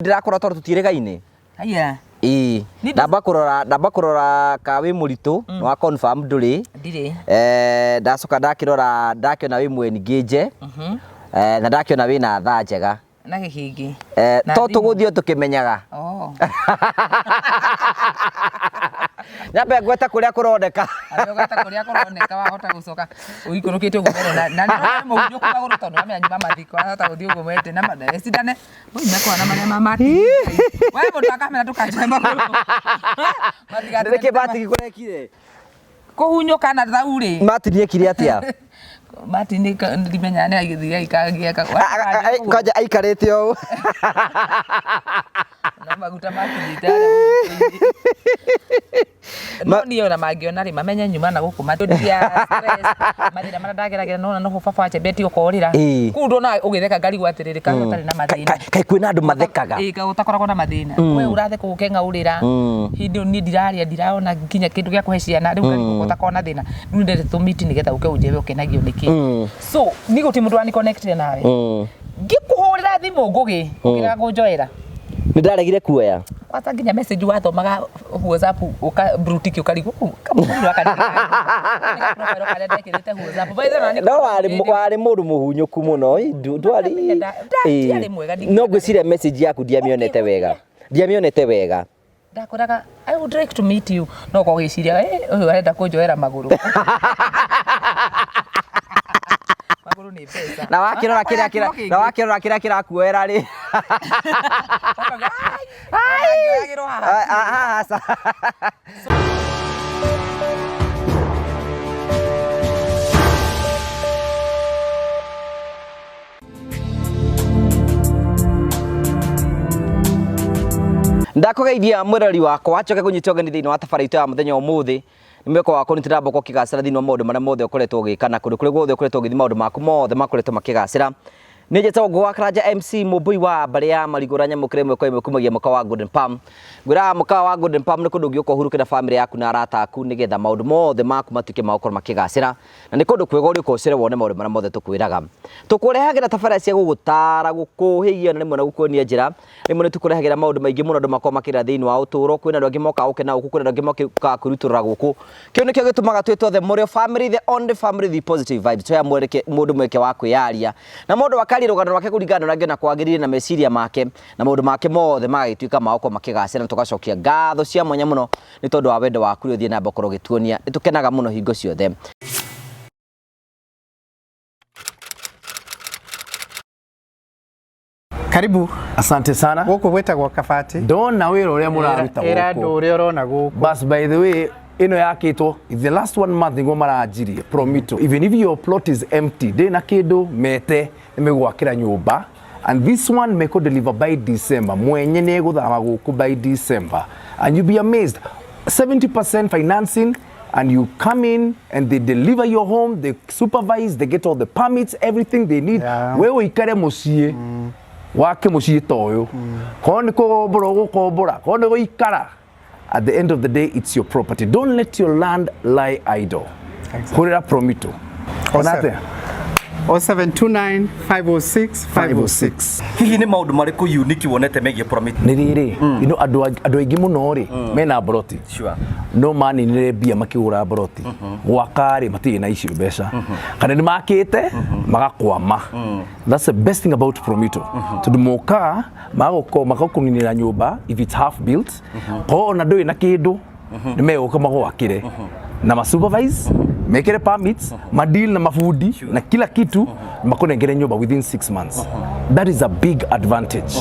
Ndirakora tondu tutiregaine. Aya. Ndamba kurora ka wi muritu no confirm nduri. Ndire. Ndacoka ndakiona wi mwengeje. Na ndakiona wi na tha njega. Na gikingi. To tuguthio tukimenyaga. Nyambe gweta kuria kuroneka. Gweta kuria kuroneka wahota gucoka uikurukite gumero na no muhunyo kumaguru tondu amenya nyuma mathiko ahota guthio gumete na madare sidane uimekwa na maria mamati wewe mundu akamera tukanje maguru ndeke batiki kurekire kuhunyuka na thauri matirie kire atia Martin ndimenya ne agithia ikagia kaja aikarete o na maguta makithitare no niyo na magiona ri mamenya nyuma na guku matundia stress mathira marandageragira no no baba ache beti ukorira kundo na ugitheka ngari gwatiriri ka utari na mathina kai kwina andu mathekaga ka utakoragwo na mathina we uratheka ukenga urira hindi ni ndiraona nginya kindu gya kuheciana riu ngari utakona thina ni ndete tumiti nigetha uke unjewe ukenagio niki so ni guti mundu ani connected nawe ngikuhurira thimu ngugi ukira gunjoera ndaregire kuoya wata nginya message wathomaga WhatsApp brutiki ukarigo kama mundu akandekirite WhatsApp no wari mundu muhunyuku muno ndwari no gwicire message yaku ndiamionete wega ndakoraga I would like to meet you no kwa gwiciria uyu arenda kunjoera maguru maguru ni pesa na wakirora kira kirakuera ri ndakugeithia mwirori wakwa acoke kunyitogani thiini wa tabaraitu ya muthenya umuthi nimeko wako nitira mboko kigacira thiini wa maundu maria mothe ukoretwo ugikana kuri guothe ukoretwo ugithi maundu maku mothe makoretwo makigacira Nijeta ngwa Karaja MC Mubui wa bari ya marigura nyamukire mwe kwa kumagia muka wa Golden Palm gwira muka wa Golden Palm ni kundu giuko hurukira family yaku na arata aku nigetha maundu mothe maku matuke makoro makigacira na ni kundu kwega uri kucire wone maundu maria mothe tukwiraga tukurehagira tabara cia gugutara gukuhia na nimwe na gukuonia njira nimwe ni tukurehagira maundu maingi muno ndu makoma kira thiini wa uturo kwina ndu ngimoka ukena uku kwina ndu ngimoka kurutura guku kio nikio gitumaga twitothe muri family the only family the positive vibes ya mwereke mundu mweke wa kwiyaria na mundu rugano rwake kuringana na ngena kwagirire na meciria make na maundu make mothe magituika maoko makigacira tugacokia ngatho cia mwanya muno ni tondu wa wendo waku uthie na mbokoro gituonia nitukenaga muno hingo ciothe. Karibu. Asante sana. Guku gwetagwo Kabati. Ndona wira uria muraruta guku. Era ndu uria urona guku. But by the way, ino yakitwo the last 1 month ngo marajirie Promito. Even if your plot is empty, dena kindu mete imegwakira nyumba and this one may could deliver by December. Mwenye ne guthama guku by December. And you be amazed. 70% financing and you come in and they deliver your home, they supervise, they get all the permits, everything they need. Wewe ikare mucie. Wake mucie toyo. Kone ko boro ko bora. Kone go ikara. At the end of the day, it's your property. Don't let your land lie idle. Kurira Promito. Onate. 0729 506 506. Hihi ni maundu mariku unique wonete megie Promito? Ni riri, adu aingi muno ri mena broti. Sure. No mani ni bia makigura broti. Wakari mati na icio mbeca. Kana ni makite magakwama. That's the best thing about Promito. Tudumoka magakuninira nyumba if it's half built. Ko na ndoi na kindu ni meguka magwakire. Na ma supervise make it permits madeal na mafundi na kila kitu makonengere nyumba within 6 months. That is a big advantage.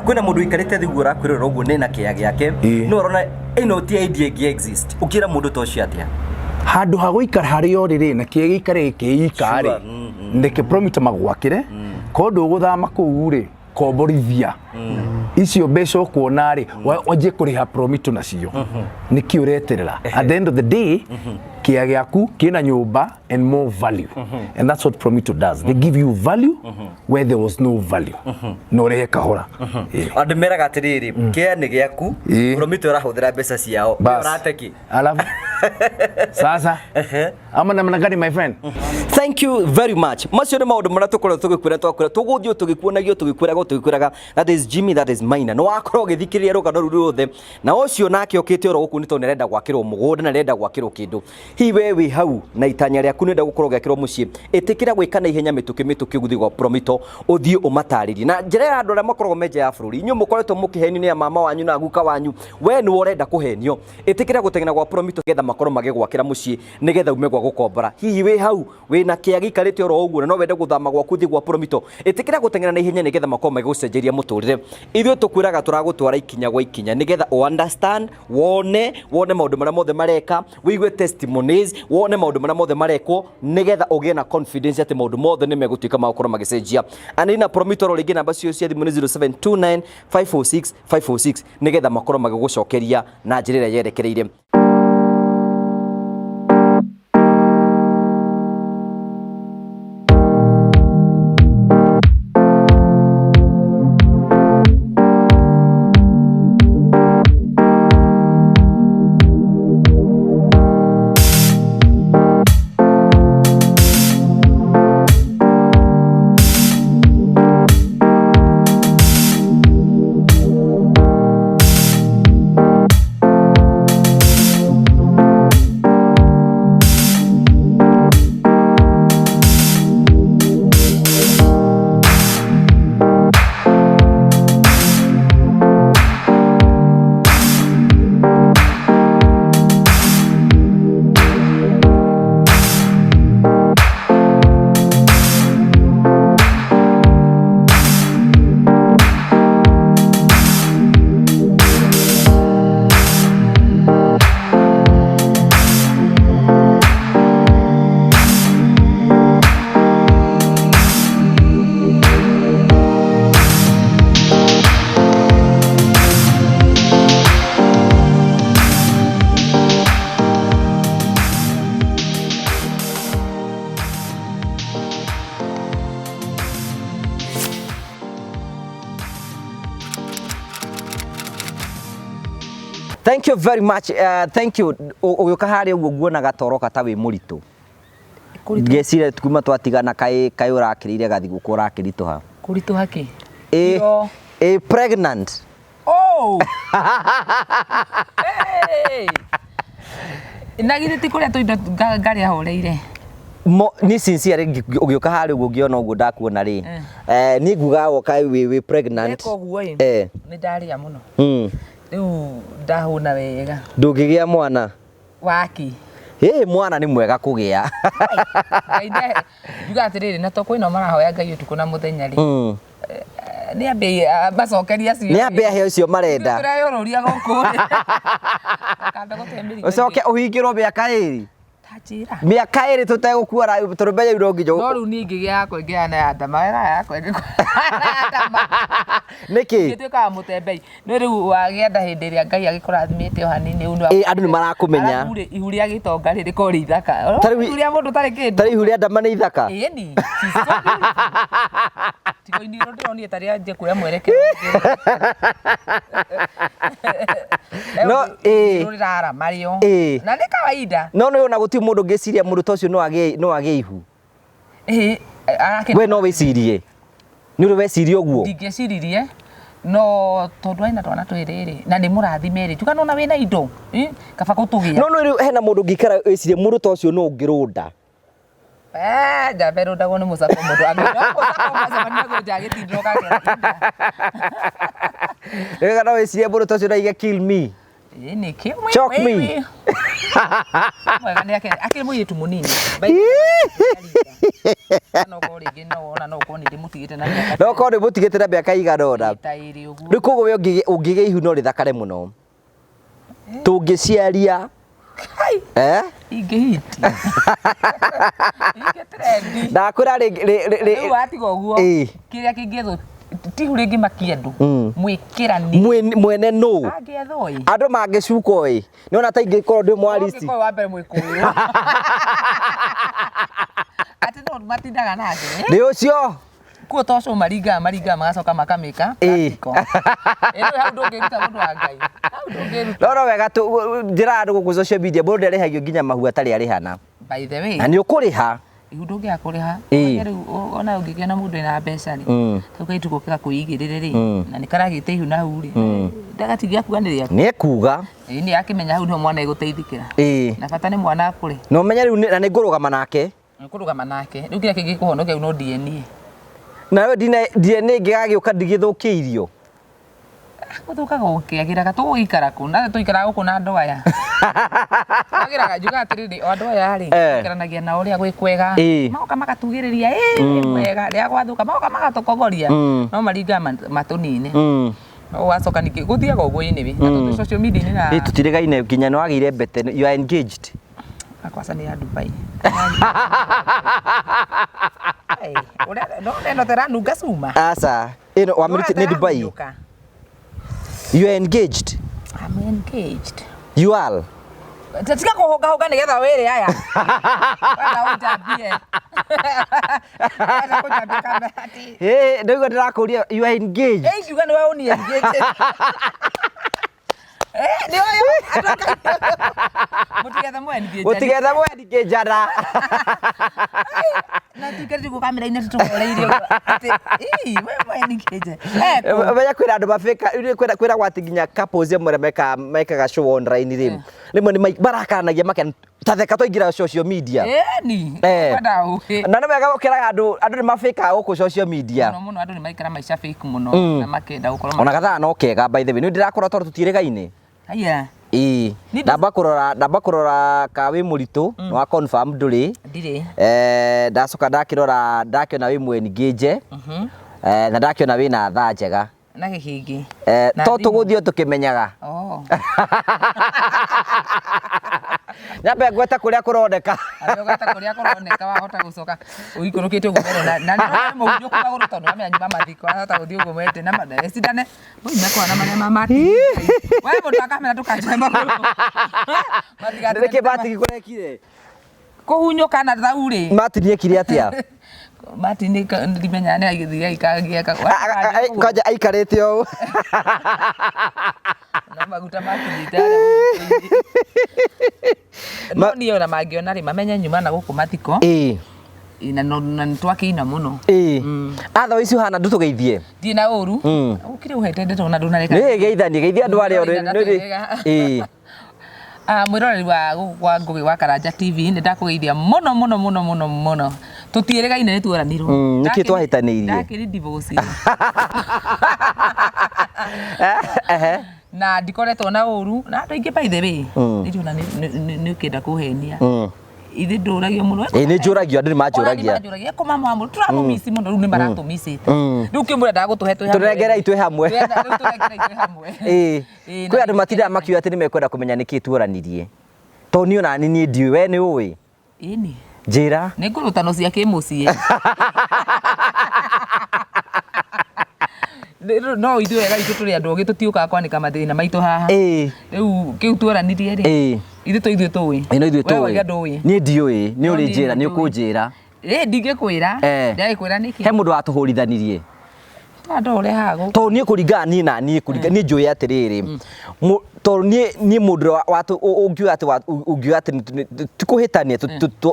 Kwina mundu ikarite thigura kwirira uguo nina kiya giake no rona ino ti idea gi exist ukira mundu toci atia handu ha guikara hari oriri na kiya gikare kiikari ndeke Promito magwakire kondu guthama kuu ri komborithia icio mbeca ukuona ri waje kuriha Promito nacio niki ureterera at the end of the day kia giaku kina nyumba and more value. And that's what Promito does. They give you value where there was no value. No rehe kahora. Andu meraga atiriri kia ni giaku Promito arahuthira mbeca ciao urateki alafu sasa ama namna gani my friend? Thank you very much. Macio ni maundu maria tukorwo tugikwira tuguthio tugikuonagio tugikwiraga that is Jimmy, that is Maina. No akorwo githikiriria rugano ru ruothe na ucio nake okite oro guku nito nerenda gwakirwo mugunda na nerenda gwakirwo kindu hi wewe hau na itanya riaku nenda gukorwo gwakirwo mucii itikira gwikana ihenya mituki guthi gwa Promito uthie umataririe na njira andu aria makorwo meje ya bururi inyu mukoretwo mukihenio ni mama wanyu na guka wanyu we ni urenda kuhenio itikira gutengena gwa Promito getha makorwo magigwakira mucii nigetha ume gwa gukombora hihi we hau we na kia gikarite oro uguo no wende guthama gwaku thi gwa Promito itikira gutengena na ihenya nigetha makorwo magigucenjeria muturire ithio tukwiraga turagutwara ikinya gwa ikinya nigetha u understand wone maundu maria mothe mareka wigue testimonies wone maundu maria mothe marekwo nigetha ugie na confidence ati maundu mothe ni megutuika makorwo magicenjia anina Promito ro ringi namba cio cia thimu ni 0729 546 546 nigetha makorwo magigucokeria na njira ria yerekereire. Thank you very much. Thank you. Uyoka hari uguo guonaga toroka ta wi muritu. Ngesire tukuma twatigana kai urakirire gathi guku urakirituha. Kurituha ki? Pregnant. Oh. Hey. Nagire tikuria tuindo ngari ahoreire. Ni sincere ugioka hari uguo ngiona uguo ndakuona ri. Ni nguga woka wi pregnant. Eko guo ni ndaria muno. Riu ndahuna wega. Ndugigia mwana waki. Mwana ni mwega kugia. Ngaide juga atiriri na toko ino marahoya Ngai utuku na muthenya ri. Ni ambe bacokeria cio. Ni ambe he ucio marenda. Turayoruria guku. Kanda gutemiri. Ucoke uhingirwo miaka iri. Tajira. Miaka iri tutegukura turumbe yuro ngijo. No riu ni ngigia yakwa ngiana ya ndama yakwa ngikwa. Niki ngituika mutembei no riu wagienda hindi ria Ngai agikurathimite o hanini uno andu ni marakumenya ihuri agitonga riri ko ri ithaka ihuri ya mundu tari kindu tari ihuri ndama ni ithaka ni tigo ini ro ndoni tari anje kuya mwerekero no ri rara mario na ni kawaida no na guti mundu ngiciria mundu tocio no age ihu we no wicirie ni uri wecirie uguo ndingeciririe no tondu aina twana twiriri na ni murathime ri tuka nona wina indo kaba kutugia no hena mundu ngikara wecirie mundu tocio no ngirunda jaberu ndago ni musako mundu angirwo musako maza jagitindro kagera kana wecirie mundu tocio na ige kill me ni kill me choke me mwega ni akiri muyitu munini no kori gino na no koni ndimutigite na miaka no koni mutigite na miaka iganona riu kugo we ungige ihu no rithakare muno tungiciaria ingihiti ingetrendi ndakura ri watiga uguo kiria kingethu ti huringi makiendu mwikirani mwene no angethoi andu mangicuko ni ona ta ingĩkorwo ndĩ mwarisi kwa wambe mwikuyu ati no matindaga nake nĩ ũcio kuo toco maringa magacoka makamika practical hau ndũngĩruta mũndũ wa Ngai hau ndũngĩruta no wega njĩra andũ gũkũ social media mũndũ ndarĩhagio nginya mahu atarĩ arĩhana by the way na nĩ ũkũrĩha ihundo gya kuriha riu ona ungikena mundu ina mbeca ri tukaitukuka kuigirire ri na nikaragite ihu na huri ndagatigia kuaniria ni kuga ni akimenya hau no mwana eguteithikira na bata ni mwana akuri no menya riu na ni ngurugama nake riu kira kingikuhonokia no DNA na we DNA ngigagiuka ndigithukiirio guthuka gukiagira gatuikara ku na tuikara guku na andu aya agiraga juga atiriri andu aya ri ikaranagia na uria gwikwega maoka magatugiriria mwega ria gwathuka maoka magatokogoria no maringa matunine no wacoka niki guthiaga uguo ini wi na social media ni na tutirigaine nginya no agire mbete you are engaged akwasa ni ya Dubai ora no tera nunga suma asa ino wa ni Dubai. You are engaged? I'm engaged. You are? Tatika kuhoga nigetha wiri aya. Wala utabie. Wala kutabia kama ati. Ndio ndirakuria you are engaged. Yuga ni wewe uni engaged. Ni wewe atoka. Mutigeza mwe engaged ara. Na tikati ku kamera ina tutokoreirio ati wewe engaged. Baya kwira andu mafika kwira gwati nginya couples emwe mekaga show online rim rimwe ni barakanagia make tatheka toingira social media ni wadau na no mega gukira andu ni mafika guku social media muno andu ni maikara maisha fake muno na makenda gukorwo ona gatha no kega by the way ni ndirakora tori tutirigaine haya ndamba kurora ka wi muritu no wa confirm nduri ndire ndacoka ndakiona wi mwe engage na ndakiona wi na tha njega na gihingi to tuguthio tukimenyaga nyambe gweta kuria kuroneka gweta kuria kuroneka wahota gucoka uikurukite ugumero na no muhunjo kuba guruto no amenya nyuma mathiko hata guthio ugumete na madare sidane boy mekwa na mane mamati wewe mundu akamera tukajema ndike bati kurekire kuhunyoka na thauri matinie kiri atia mati ni ndimenya ne agithia ikagia kaja aikarete o na maguta makithitara no ni ona mangiona ri mamenya nyuma na guku matiko ina no ntwakiina muno atho icio hana ndutugeithie ndina uru ukire uhete ndeto na ndunareka ni geithia andu ari mwiroreri wa Ngugi wa Karanja TV ni ndakugeithia muno tutieregaine ni tuoranirwo niki twahitaniirie ndakiri divorce na ndikoretwo na uru na andu ingi by the way ndirona ni ukenda kuhenia ithi nduragio muno ni njuragio andu ni manjuragia ko mama mu turamumisi muno ru ni maratumisite riu kimura ndagutuhe turengera itwe hamwe kwi andu matinda makiuga ati ni mekwenda kumenya niki tuoranirie to ni ona ni ndiwe we ni uwi ini njira ni ngurutano cia kimucie no ithu wega ithu turi andu ogi tutiuka kwanika mathina maitu haha riu kiu tuoranirie ri ithu to ithu tuwi ino ithu tuwi ni ndiwe ni uri njira ni ukunjira ndingikwira ndaikwira niki he mundu atuhurithanirie ndore hago to ni kuringana ni na ni kuringana ni njui atiriri to ni mundu watu ungiuga ati tikuhitania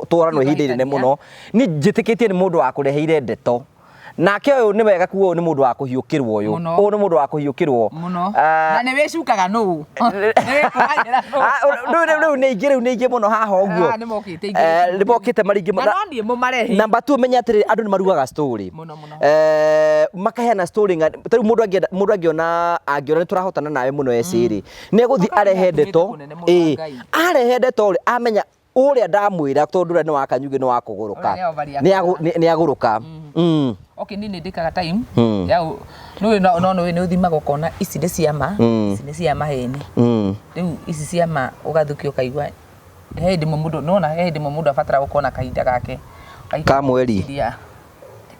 twarano ihinda ne muno ni njitikitie ni mundu wa kureheire ndeto nake uyu ni wega kuo ni mundu wa kuhiukirwo uyu ni mundu wa kuhiukirwo na ni wicukaga no riu ni ingi muno haha uguo ni mokite maringi namba 2 menya atiri andu ni marugaga story makaheana story tari mundu angiona ni turahotana nawe muno eciri ni guthi arehe ndeto arehe ndeto amenya uria ndamwira tondu ni wakanyuge ni wakuguruka ni aguruka okay nini ndikaga time yao no ni uthimagwo kona ici ni ciama ici ni ciama heni riu ici ciama ugathukio kaigwa hindi mundu nona hindi mundu afatara gukona kahinda gake ka mweri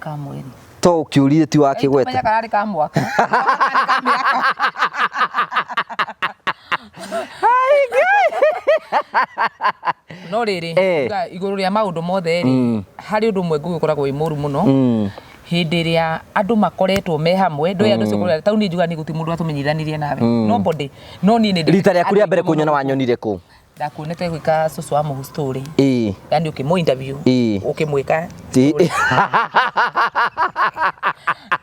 ka mweri to kiurire ti wake gwete menya karari ka mwaka no riri iguru ria maundu mothe ri hari undu mwe ngugikoragwo wi muru muno hindi ria andu makoretwo me hamwe ndo andu cio tauni njuga ni guti mundu atumenyithanirie nawe nobody no ni ndi rita ria kuria mbere kunyona wanyonire ku ndakuonete gwika cucu wa muhu story yani ukimu interview ukimwika rĩu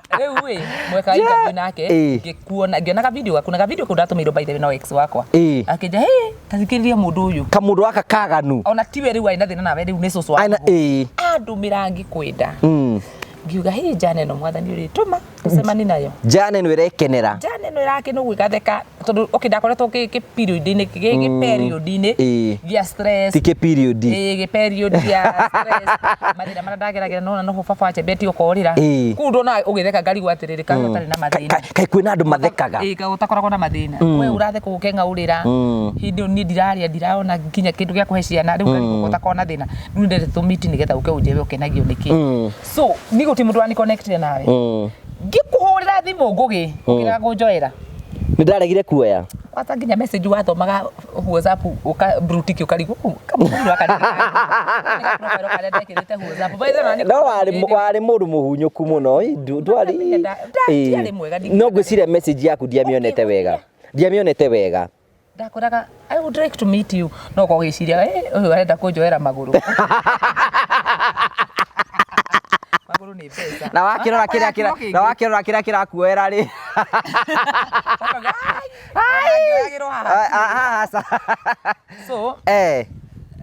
ĩ mweka interview nake ngĩkuona ngĩonaga video gaku na video kau ndatumĩirwo by the way na ex wakwa akĩnja hey tathikĩrĩria mũndũ ũyũ kamũndũ aka kaganu ona tiwe rĩu aina thĩna nawe rĩu nĩ cucu wakwa andũmĩra ngĩkwenda ngiuga hey Jane no mwathani ũrĩtũma tũcemani nayo Jane no ĩrekenera Jane no ĩrakĩnũ gwĩgatheka tondũ okay ndakoretwo gĩ period-inĩ gĩ period-inĩ gĩa stress ti gĩ period gĩ period gĩa stress mathĩna marĩa ndageragĩra nona no baba wanje beti ũkorĩra kũu ndona ũgĩtheka ngari gwatirĩrĩ kana ũtarĩ na mathĩna kaĩ kwĩna andũ mathekaga kaĩ ũtakoragwo na mathĩna we ũratheka ũkeng'aũrĩra hĩndĩ niĩ ndirarĩa nginya kĩndũ gĩa kũhe ciana rĩu ngari ũtakorwo na thĩna rĩu ndĩrete tũmiti nĩgetha ũke ũnjewe ũkenagio nĩkĩ so nĩ gũti mũndũ wani connected nawe ngĩkũhũrĩra thimũ ngũgĩ ũkĩrega kũnjoera nĩ ndaregire kuoya wata nginya message wathomaga WhatsApp uka brutiki ukarigo kamũndũ akandĩkĩrĩte WhatsApp no warĩ mũndũ mũhunyũku mũno ndwari no ngwĩciria message yaku ndiamĩonete wega ndakoraga I would like to meet you no kũgĩciria ũyũ arenda kũnjoera magũrũ magũrũ nĩ pesa na wakĩrora kĩrĩa kĩrakuoera rĩ so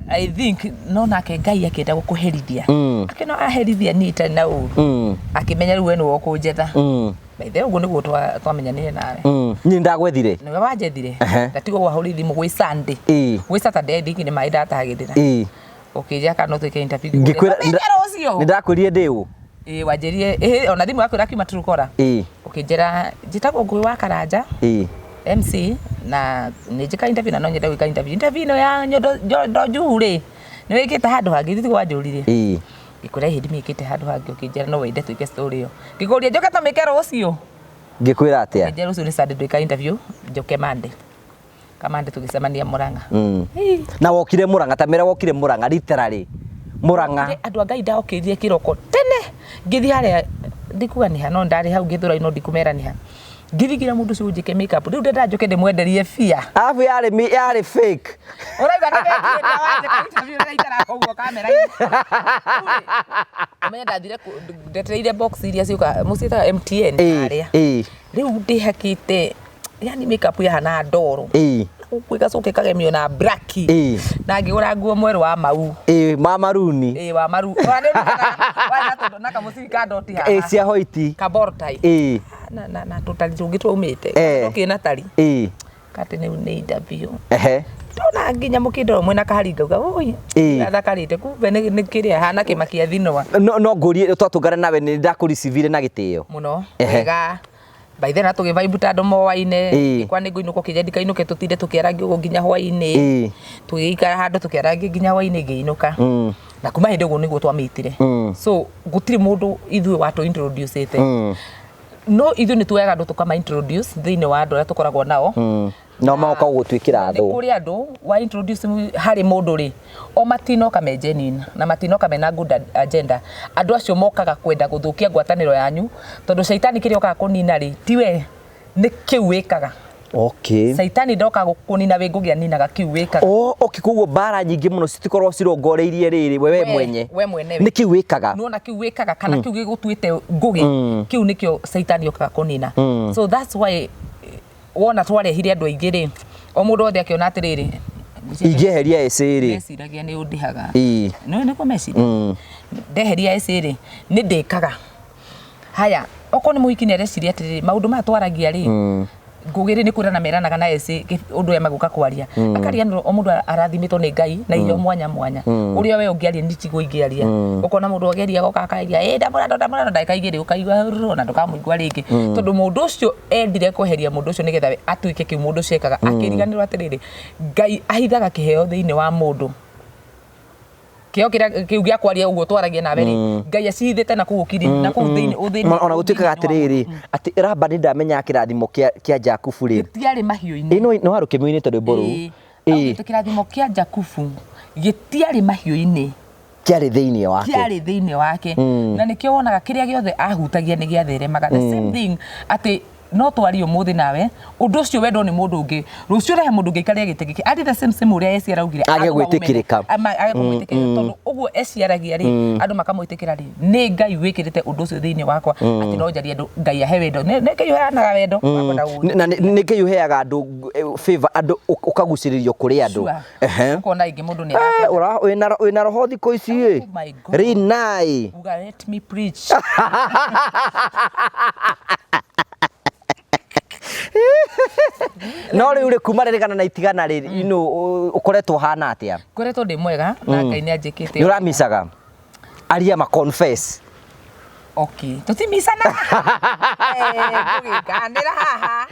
I think no nake Ngai akĩenda gũkũherithia akĩno aherithia nita na ũru akĩmenya rĩu we nĩwe ũkũnjetha maithe ũguo nĩguo twamenyanire nawe niĩ ndagwethire nĩwe wanjethire ndatigwo wahũrĩ thimũ gwĩ Sunday gwĩ Saturday ndingi nĩ maĩ ndatahagĩrĩra ũkĩnja kana twĩke interview nĩ ndakwĩrire ndĩ ũ wanjĩrie ona thimũ yaku ĩrakiuma Turukora ũkĩnjĩra njĩtagwo Ngũĩ wa Karanja MC na nĩ njĩka interview na no nyenda gwĩka interview ĩno ya Nyondo Njuhu rĩ nĩ wĩkĩte handũ hangĩ thithi wanjũrire ngĩkwĩra hindi mĩkĩte handũ hangĩ ũkĩnjĩra no wende twĩke story ĩyo ngĩkũria njoke ta mĩke rũciũ ngĩkwĩra atĩa ngĩnjĩra rũciũ nĩ Sunday twĩka interview njoke Monday kamande tũgĩcemania Mũrang'a na wokire Mũrang'a ta mera wokire Mũrang'a literally Mũrang'a andũ a Ngai ndaokĩrire kĩroko tene ngĩthi harĩa ndikuga nĩ ha no ndarĩ hau ngĩthũra ino ndikumera nĩ ha ngithigira mũndũ ũcio njĩke makeup rĩu ndenda njoke ndĩmwenderie fia alafu yarĩ fake ũraiga nĩ wekire wanje ka interview rĩa itara koguo kamera-inĩ ũmenya ndathire ndetereire box iria ciũka mũciĩtaga MTN harĩa rĩu ndĩhakĩte yani makeup yahana ndoro kwĩgacoke kagemio na black na ngĩgũra nguo mwerũ wa mau ma maruni wa maru wa tondu na kamuciri ka doti haha cia hoiti kabortai na totali tungi twaumite tukina tari kati nĩ interview tona nginya mũkĩndoro mwena kaharinga uga oi athakarĩte kumbe nĩ kĩrĩa hana kĩmakia thinwa no ngũrie twatũngana nawe nĩ ndakũricivire na gĩtĩo mũno wega by then tũgĩvaibu ta andũ mowaine kwa nĩ ngũinũka kĩjendi kainũke tũtinde tũkĩarangia ũguo nginya hwainĩ tũgĩikara handũ tũkĩarangia nginya hwainĩ ngĩinũka na kuma hĩndĩ ũguo nĩguo twamitire so gũtirĩ mũndũ ithuĩ watũ introducete no ithuĩ nĩ tuoyaga andũ tũkama introduce thĩinĩ wa andũ arĩa tũkoragwo nao no magoka gũgũtwĩkĩra thũ kũrĩ andũ wa introduce harĩ mũndũ rĩ o matinoka me genuine na matinoka mena good agenda andũ acio mokaga kwenda gũthũkia ngwatanĩro yanyu tondũ shaitani kĩrĩa okaga kũnina rĩ tiwe nĩ kĩu wĩkaga shaitani ndoka gũkũnina wĩ ngũgĩa ninaga kĩu wĩkaga koguo mbara nyingĩ mũno citikorwo cirongoreirie rĩrĩ we mwene nĩ kĩu wĩkaga nona kĩu wĩkaga kana kĩu gĩgũtuĩte ngũgĩ kĩu nĩkĩo shaitani okaga kũnina so that's why wona twarehire andũ aingĩ rĩ o mũndũ wothe akĩona atĩrĩrĩ ingĩeheria ĩcĩ rĩ meciragia nĩ ũndihaga nĩkuo meciria ndeheria ĩcĩ rĩ nĩ ndĩkaga haya okorwo nĩ mũhiki nĩ areciria atĩrĩrĩ maũndũ maya twaragia rĩ ngũgĩrĩ nĩ kwĩrana meranaga na ĩcĩ ũndũ ya magũka kwaria akaria o mũndũ arathimĩtwo nĩ Ngai na irio mwanya mwanya ũrĩa we ũngĩaria nĩ tiguo ingĩaria ũkona mũndũ ageria goka akaria ndamũrano ndagĩka igĩrĩ ũkaigua na ndũkamũigua rĩngĩ tondũ mũndũ ũcio endire kweheria mũndũ ũcio nĩgetha we atuĩke kĩu mũndũ ũcio ekaga akĩriganĩrwo atĩrĩrĩ Ngai ahithaga kĩheo thĩinĩ wa mũndũ kio kiu gya kwaria uguo twaragia nawe ri Ngai acithite na kugukiri na kuu thiini ona gutuika atiriri ati ramba ni ndamenya kirathimo kia Jakubu ri tiari mahiu-ini ino no haru kimuinite rwimbo ru kirathimo kia Jakubu gitiari mahiu-ini kiari thiini wake na nikio wonaga kiria giothe ahutagia ni giatheremaga the same thing ati no twari umuthi nawe undu ucio wendo ni mundu ungi rucio rehe mundu ungi karia gitegi ati the same uria eciara ugire agegwitikirika tondu uguo eciaragia ri andu makamwitikira ri ni Ngai wikirite undu ucio thiini wakwa ati no njari andu Ngai ahe wendo ni Ngai uheanaga wendo na ni Ngai uheaga andu favor andu ukaguciririo kuri andu ukona ingi mundu ni wina roho thiko ici rinai let me preach no riu ri kuma ririkana na itigana riri ukoretwo hana atia koretwo ndi mwega na Ngai ni anjikite ni uramicaga aria ma confess okay tutimisana kugikanira haha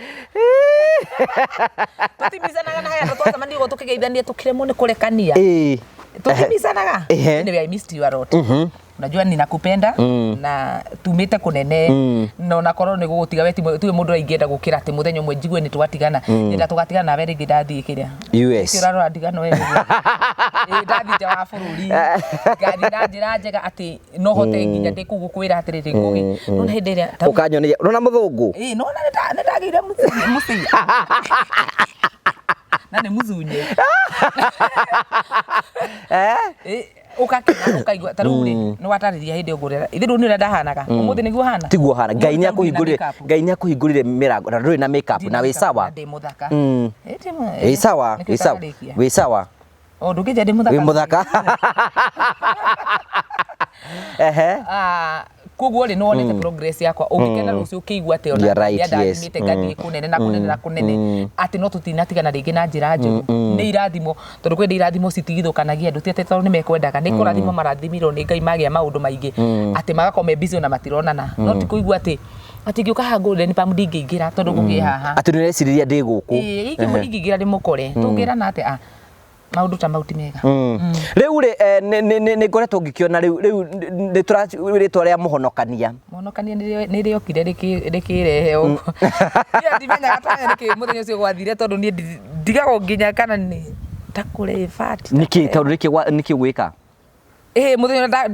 tutimisana na haya totwa mandi go tukigeithania tukiremo ni kurekania tutimisanaga ni I missed you a lot unajua ninakupenda na tumite kunene no nakorwo ni gugutiga weti tuwe mundu aingienda gukira ati muthenya umwe njigue ni twatigana nda tugatigana nawe ringi ndathii kiria US kirarora ndigano wewe ndathi nja wa bururi ngari na njira njega ati no hote nginya ndikugukwira atiriri ngugi no hindi ria ukanyonia no na muthungu no na ndagire musia na ni muzunye ukaigua taruri no watariria hindi ugurira ithi ru ni ura ndahanaga umuthi niguo hana tiguo hana Ngai ni akuhingurire mirago na nduri na makeup na wi sawa ndi muthaka wi sawa o ndukije ndi muthaka wi muthaka koguo ri no wonete progress yakwa ungikena rucio ukiigua ate ona ndathimite ngathie kunene na kunene ati no tutinatigana ringi na njira njuru ni irathimo tondu kwe irathimo citigithukanagia andu tiate tondu ni mekwendaga ni kurathimo marathimirwo ni Ngai magia maundu maingi ati magakome busy na matironana no ti kuigua ati ngiuka hangure ni pamu ndingiingira tondu ngugi haha ati nireciria ndi guku iki ndingiingira ndi mukore tungira na ati maundu ta mauti mega riu ri ni ngoretwo ngikiona riu ni turatwa ria muhonokania ni riokire rikirehe uguo ya ndimenyaga twanya niki muthenya ucio gwathire tondu ni ndigago nginya kana ni takure fat niki tondu niki gwika muthenya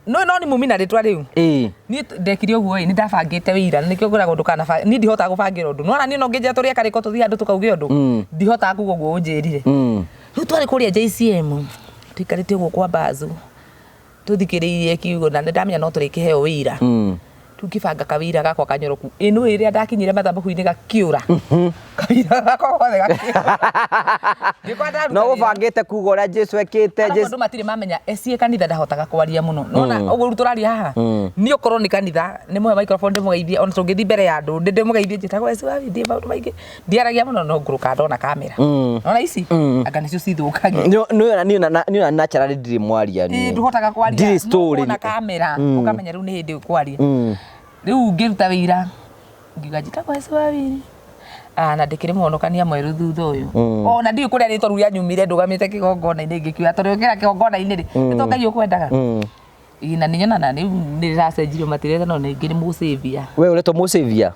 no ni mumina ritwa riu ni ndekire uguo ni ndabangite wira nikio ngura gundu kana ni ndihota gubangira undu no ni no ngija turia kariko tuthi andu tukauge undu ndihota kugo guo njirire riu twari kuria JCM tikarite uguo kwa bazu tuthikiririe kiugo na ndamenya no turikiheo wira tukibanga kawira gakwa kanyoroku ino iria ndakinyire mathambuku-ini gakiura kawira gakwa gothe gakiura no ubangite kuga uria Jesu ekite andu matire mamenya ecie kanitha ndahotaga kwaria muno nona uguo turaria haha ni ukorwo ni kanitha ni muhe microphone ndimugeithie ona tungithi mbere ya andu ndimugeithie njitagwo Yesu wa ndi maundu maingi ndiaragia muno no nguruka ndona kamera ona ici anga nicio cithukagia ni na naturally ndiri mwaria ni nduhotaga kwaria ndiri story na kamera ukamenya riu ni hindi kwaria riu ngiruta wira ngiuga njitagwo Yesu wa wiri na ndikire muhonokania mweru thutha uyu ona ndi kuria ritwa ru yanyumire ndugamite kigongona-ini ngikiuga tondu kira kigongona-ini ri nitokai ukwendaga na ninyona ni ndiracenjirio matirete no ningi ni musavia we uretwo musavia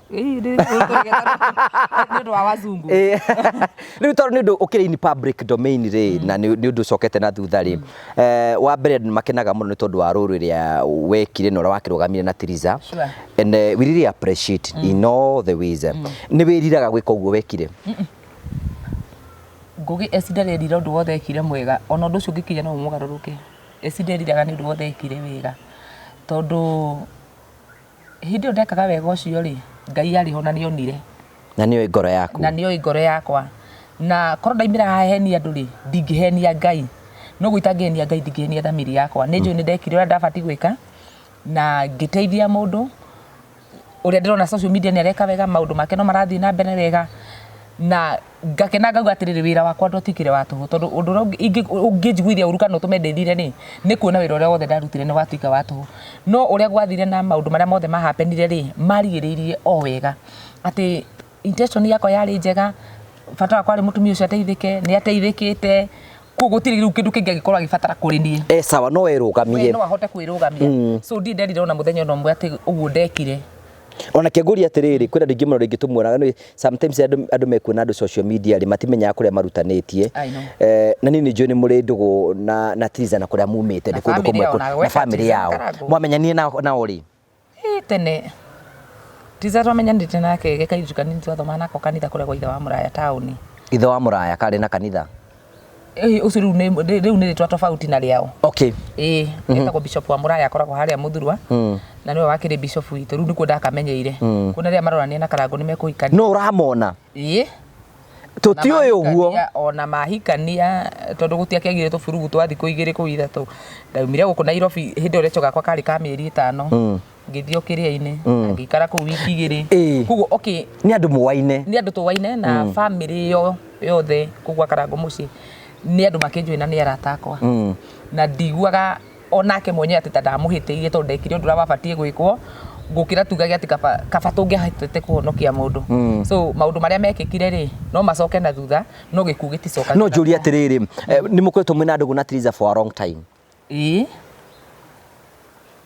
ndu wa wazungu riu tondu ni ndu ukire in public domain ri na ni ndu cokete na thutha ri wa mbere makenaga muno ni tondu wa ruru ria wekire no wakirugamire na Tiriza and we really appreciate in all the ways ni wiriraga gwika uguo wekire ngugi ecidare ndira undu wothe ekire mwega ona undu ucio ngikinya no mugaruruke ecidare ni undu wothe ekire wega tondu hindi ndekaga wega ucio ri Ngai ari ho na nionire na niyo ngoro yaku na niyo ngoro yakwa na korwo ndaimira hahenia andu ri ndingihenia Ngai no gwitangenia Ngai ndingihenia thamiri yakwa ni njui ni ndekire uria ndabati gwika na ngiteithia mundu uria ndirona social media ni areka wega maundu make no marathii na mbere wega na ngakena ngauga atiriri wira wakwa ndotikire watu tondu undu ungijiguithia uruka no tumendethire ni kuona wira uria wothe ndarutire ni watuika watu no uria gwathire na maundu maria mothe mahapenire ri marigiririe o wega ati intention yakwa yari njega bata wakwa ri mutumia ucio ateithike ni ateithikite koguo tiri riu kindu kingi gikorwo gibatara kuri nie sawa no werugamie no ahote kwirugamia so ndi ndirona muthenya no mwe ati uguo ndekire ona kĩngũria atĩrĩrĩ kwĩna rĩngĩ mũno rĩngĩ tũmuonaga sometimes andũ mekuona andũ social media rĩ matimenyaga kũrĩa marutanĩtie na nini njũĩ nĩ mũrĩ ndũgũ na Triza na kũrĩa mumĩte nĩ kũndũ kũmwe na family yao mwamenyanie nao rĩ tene Triza twamenyanĩte nake gĩkairũ kanini twathoma nako kanitha kũrĩa gwa ithe wa Mũraya taũni ithe wa Mũraya karĩ na kanitha ucio riu nĩ rĩtwa tofauti na rĩao okay etagwo bishop wa Mũraya akoragwo harĩa Mũthurwa na niwe wakĩrĩ bishop witũ riu nĩkuo ndakamenyeire kuna rĩa marorania na Karango nĩ mekũhikania no ũramona tũtiũĩ ũguo ona mahikania tondũ gũtiakĩagire tũburugu twa thikũ 2 kũu ithatũ ndaumire gũkũ Nairobi hĩndĩ ũrĩa gakwa karĩ ka mĩeri 5 ngĩthio kĩrĩa-inĩ ngĩikara kũu wiki 2 koguo okay nĩ andũ mũwaine nĩ andũ tũwaine na family yo yothe kũgwa Karango mũciĩ nĩ andũ makĩnjũĩ na nĩ arata akwa na ndiguaga onake mwenye ati ndamũhĩtĩirie tondũ ndekire ũndũ ũrĩa wabatie gwĩkwo ngũkĩra tugage ati kaba tũngĩahotete kũhonokia mũndũ so maũndũ marĩa mekĩkire rĩ no macoke na thutha no gĩkuũ gĩticoka no njũria atĩrĩrĩ nĩ mũkoretwo mwĩna ndũgũ na Triza for a long time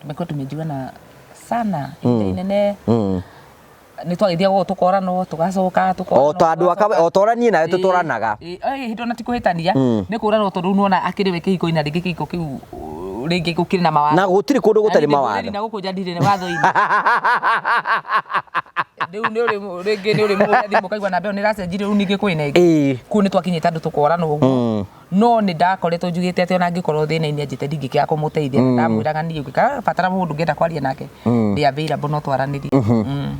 tumekuwa tumejuana sana inene nĩ twagĩthia gũkũ tũkorano tũgacoka o toranie nawe tũtũranaga hĩndĩ ona tikũhĩtania nĩ kũranwo tondũ nuona akĩrĩ we kĩhiko-inĩ rĩngĩ kĩhiko kĩu rĩngĩ gũkĩrĩ na mawatho na gũtirĩ kũndũ gũtarĩ mawatho na gũkũ nja ndirĩ na watho-inĩ rĩu nĩ ũrĩ mũrathi mũkaigua na mbeo nĩ racenjirie rĩu ningĩ kwĩna ĩngĩ kũu nĩ twakinyĩte andũ tũkorana ũguo no nĩ ndakoretwo njugĩte atĩ ona angĩkorwo thĩna-inĩ anjĩte ndingĩkĩaga kũmũteithia na ndamwĩraga niĩ ngĩbatara mũndũ ngĩenda kwaria nake ndĩ available no twaranĩrie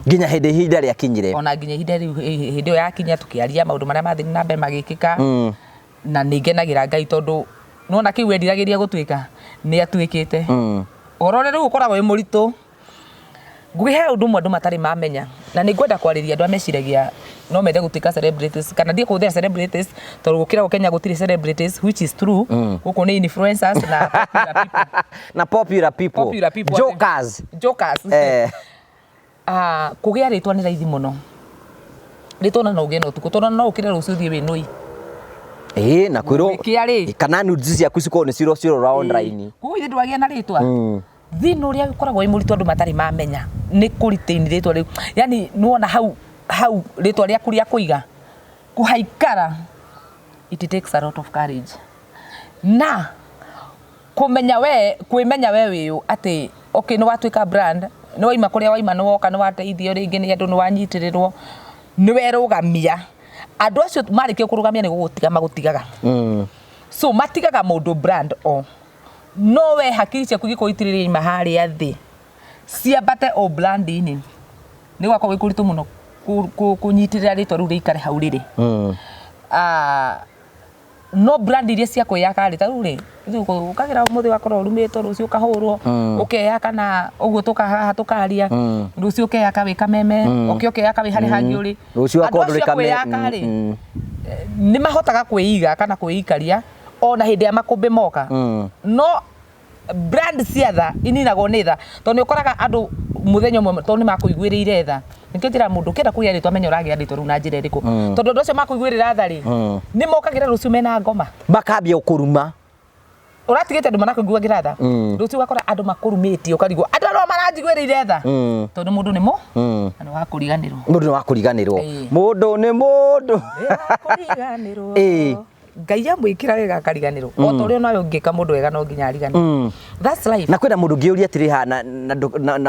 nginya hĩndĩ ihinda rĩakinyire ona nginya ihinda rĩu hĩndĩ ĩyo yakinya tũkĩaria maũndũ marĩa mathiĩ na mbere magĩkĩka na nĩ ngenagĩra Ngai tondũ nona kĩu endiragĩria gũtuĩka nĩ atuĩkĩte ũhoro ũrĩa rĩu ũkoragwo wĩ mũritũ ngũgĩhe ũndũ ũmwe andũ matarĩ mamenya na nĩ ngwenda kwarĩria andũ ameciragia no mende gũtuĩka celebrities kana ndiĩ kũhũthĩra celebrities tondũ gũkĩra Kenya gũtirĩ celebrities which is true gũkũ nĩ influencers na popular people jokers kũgĩa rĩtwa nĩ raithi mũno rĩtwa na no ũgĩe na ũtukũ tondũ no ũkĩre rũciũ ũthiĩ wĩ nũi na kwĩrwo kana nudes ciaku cikorwo nĩ cirora online kũguo ithe ndwagĩa na rĩtwa thĩna ũrĩa ũkoragwo wĩ mũritũ andũ matarĩ mamenya nĩ kũritĩini rĩtwa rĩu yani nuona hau rĩtwa rĩaku rĩa kũiga kũhaikara it takes a lot of courage na kwĩmenya we wĩyũ atĩ okay nĩ watuĩka brand nĩ waima kũrĩa waima nĩ woka nĩ wateithio rĩngĩ nĩ andũ nĩ wanyitĩrĩrwo nĩ werũgamia andũ acio marĩkia kũrũgamia nĩ gũgũtiga magũtigaga so matigaga mũndũ brand no we hakiri ciaku igĩkorwo itirĩrĩ ima harĩa thĩ ciambate o brand-inĩ nĩ gwakorwo gwĩ kũritũ mũno kũnyitĩrĩra rĩtwa rĩu rĩikare hau rĩrĩ no brand iria cia kwĩyaka rĩ ta rĩu rĩ ũkagĩra mũthĩ wakorwo ũrumĩtwo rũciũ ũkahũrwo ũkeyaka na ũguo tũkahaha tũkaria rũciũ ũkeyaka wĩ kameme ũkeyaka wĩ harĩa hangĩ ũrĩ rũciũ wakorwo ndũrĩ kameme nĩ mahotaga kwĩiga kana kwĩikaria ona hĩndĩ ya makũmbĩ moka no brand cia tha ininagwo nĩ tha tondũ nĩ ũkoraga andũ mũthenya ũmwe tondũ nĩ makũiguĩrĩire tha nĩkĩo njĩra mũndũ ũkĩenda kũgĩa rĩtwa menya ũragĩa rĩtwa rĩu na njĩra ĩrĩkũ tondũ andũ acio makũiguĩrĩra tha rĩ nĩ mokagĩra rũciũ mena ngoma makambia kũruma ũratigĩte andũ marakũiguagĩra tha rũciũ ũgakora andũ makũrumĩtie ũkarigwo andũ no maranjiguĩrĩire tha tondũ mũndũ nĩ nĩ wa kũriganĩrwo mũndũ nĩ wa kũriganĩrwo mũndũ nĩ mũndũ kũriganĩrwo Ngai amwĩkĩra wega akariganĩrwo o ta ũrĩa nawe ũngĩka mũndũ wega no nginya ariganĩrwo that's life na kwĩna mũndũ ngĩũria atĩrĩ ha na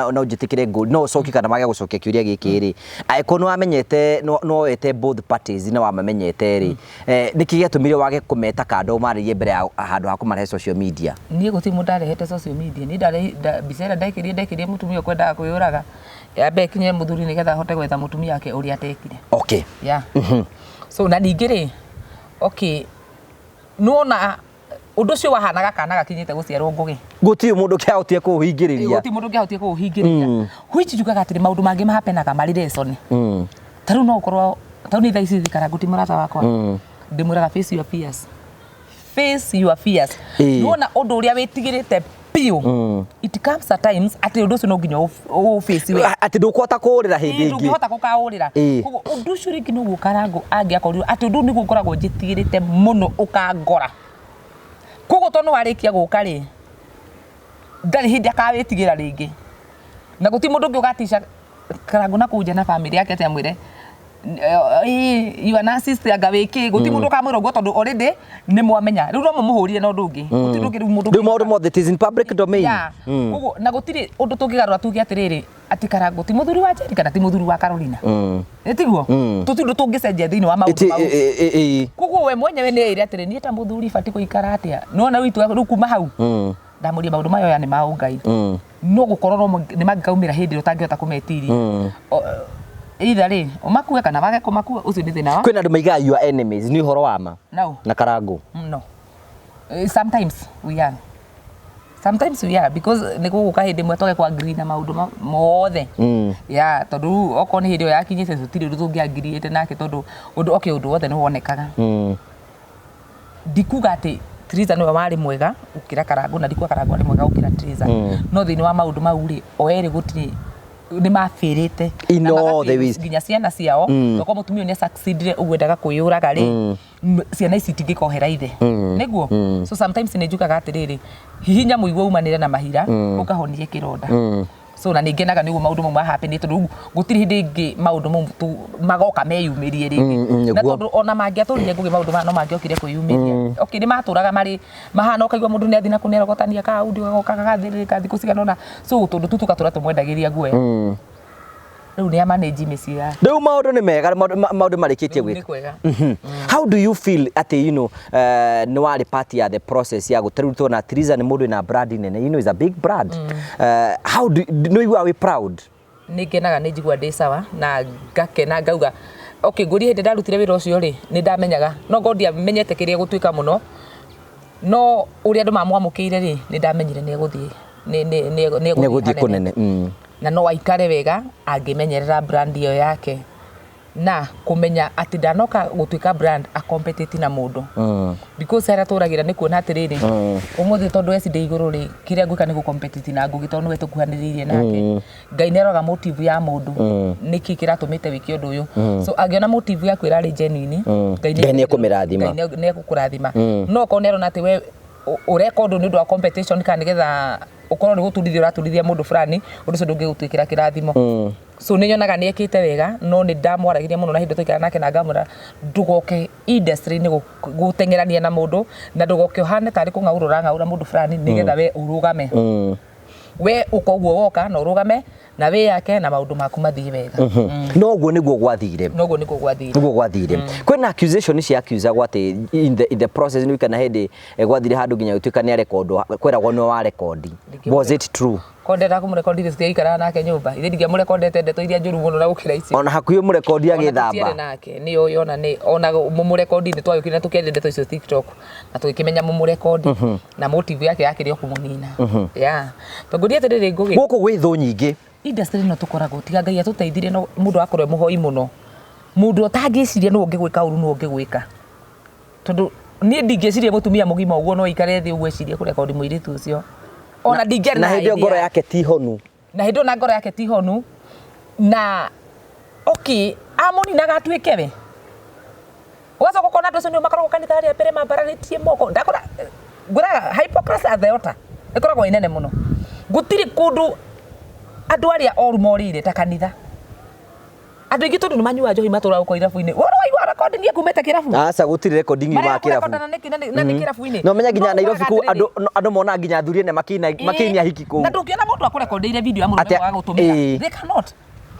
ũnjĩtĩkĩre ngũri no ũcoki kana mage gũcokia kĩũria gĩkĩ rĩ angĩkorwo nĩ wamenyete no wete both parties na wamamenyete rĩ nĩkĩ gĩatũmire wage kũmeta kando marĩrie mbere ya handũ ha kũmarehe social media niĩ gũtirĩ mũndũ ndarehete social media nĩ mbica ĩrĩa ndekĩrie mũtumia ũkwendaga kwĩyũraga yambe ĩkinye mũthuri nĩgetha ahote gwetha mũtumia wake ũrĩa atekire okay so na ningĩ rĩ okay nuona ũndũ ũcio wahanaga kana gakinyĩte gũciarwo ngũgĩ gũtirĩ mũndũ kĩahotire kũũhingĩrĩria gũtirĩ mũndũ kĩahotire kũũhingĩrĩria which njugaga atĩrĩ maũndũ mangĩ mahapenaga marĩ lesson ta rĩu no ũkorwo ta rĩu nĩ thaa ici thikara guti mũrata wakwa ndĩmwĩraga face your fears nuona ũndũ ũrĩa wĩtigĩrĩte biũ it comes at times atĩ ũndũ ũcio no nginya face we atĩ ndũkũhota kũũrĩra hĩndĩ ĩngĩ ndũngĩhota gũkaũrĩra koguo ũndũ ũcio rĩngĩ no gũkarangwo angĩakorirwo atĩ ũndũ nĩguo ngoragwo njĩtigĩrĩte mũno ũkangora kogo tono warikia guka ri ndari hindi akawitigira ringi na guti mundu ngi ugatisha Karangu na kuja na family yake ati amwire you an assist anga wiki guti mundu kamwira ugo tondu already ni mwamenya riu no mumuhurire na undu ungi guti ndugi mundu riu maundu mothe it is in public domain kogo na gutiri undu tungigarura tugi atiriri ati Karangu ti muthuri wa Njeri kana ti muthuri wa Carolina etiguo tutindu tungicenjia thiini wa maundu mau kogo we mwenyewe ni ire atiri ni ta muthuri fati kuikara atia no na witu riu kuma hau ndamuria maundu mayo ya ni maungai no gukorwo ni mangikaumira hindi utangihota kumetiria either ri umakue kana wage kumakua ucio ni thina wa kwina andu maigaga your enemies ni uhoro wa ma na Karangu no sometimes we are because ni guguka hindi mwe toge kwa agree na maundu mothe ya tondu oko ni hindi yakinyite tutiri rutungi agree ete nake tondu undu wothe ni wonekaga ndikuga ati Triza no wari mwega ukira Karangu na ndikwa Karangu ari mwega ukira Triza no thini wa maundu mau ri oeri gutiri ni mafirite nginya ciana ciao toko mutumio ni succeedire ugwendaga kuyuraga ri ciana ici tingikohera ithe niguo so sometimes ni njukaga atiriri hihinya muigua umanire na mahira ukahonie kironda so na ningenaga niguo maundu mau happen tondu gutiri hindi ingi maundu mau magoka meyumirie ringi na tondu ona mangiaturire ngugi maundu no mangiokire kuyumiria okay ni maturaga mari mahana ukaigua mundu ni athina kunerogotania ka aundi goka gathirika thiku ciganona so tondu tutukatura tumwendagiria guo riu ni manage misia riu maundu ni mega maundu marikitie gwika how do you feel ati ni wari part ya the process ya gutaruto na Triza ni mundu na brand nene is a big brand how do you are we proud ningenaga ni njigua ndi sawa na ngakena ngauga okay nguri hindi ndarutire wira ucio ri ni ndamenyaga no ngondi amenyete kiria gutuika muno no uri andu mamwamukire ri ni ndamenyire ni eguthie ni eguthie kunene na no aikare wega angimenyerera brand iyo yake na kumenya ati ndanoka gutuika brand a competitive na mundu because era turagira ni kuona atiriri umuthi tondu eci ndi iguru ri kiria nguka ni gu competitive na ngugi tondu we tukuhaniririe nake Ngai neroga motive ya mundu niki kiratumite wiki undu uyu so agiona motive ya kwira ri genuine Ngai ni kumirathima Ngai ni gukurathima no konero na ati we ureka undu ni undu wa competition kana nigetha ukorwo ni guturithia uraturithia mundu fulani undu cio ndungigutwikira kirathimo so ni nyonaga ni ekite wega no ni ndamwaragiria muno na hindi twikara nake na ngamura ndugoke industry ni gutengerania na mundu na ndugoke uhane tari kungaura mundu fulani nigetha we urugame we ukoguo woka na urugame na we yake na maundu maku mathii wega no guo niguo gwathire niguo gwathire kwina accusation cia accuse gwate in the process ni kana hindi gwathire handu ginya gutuika ni record kwiragwo no wa record was it true kondera kumurekodi cia ikara nake nyumba ithe ndigia murekondete ndeto iria njuru muno na gukira ici ona hakuyo murekodi agithamba nake ni uyu ona ni ona murekodi ni twayukire tukende ndeto icio TikTok na tukimenya murekodi na motive yake yakirio kumunina ya tongodi atiriri ngugi guku gwi thu nyingi industry no tukoragwo tiga Ngai atuteithire no mundu akorwe muhoi muno mundu atangiciria no ungigwika uru no ungigwika tondu ni ndingiciria mutumia mugima uguo no ikare thi ugweciria kurekodi muiritu ucio ona ndingera na hindi ngoro yake ti honu na hindi na ngoro yake ti honu na okay amoni na gatwike we wazo kokona ndo cio makorwo kanitha ria pere mambararitie moko ndakora ngura hypocrisy atheota ikoragwo inene muno gutiri kundu andu aria oru morire ta kanitha andu ingi tondu manyua njohi matura uko irabu-ini wona waigua recording ya kumeta kirabu aca gutiri recording ya kirabu na ni kirabu-ini no menya ginya Nairobi ku andu mona ginya thuri ne makinya hiki ku na ndukiona mundu akurekondeire video ya mundu wa gutumira they cannot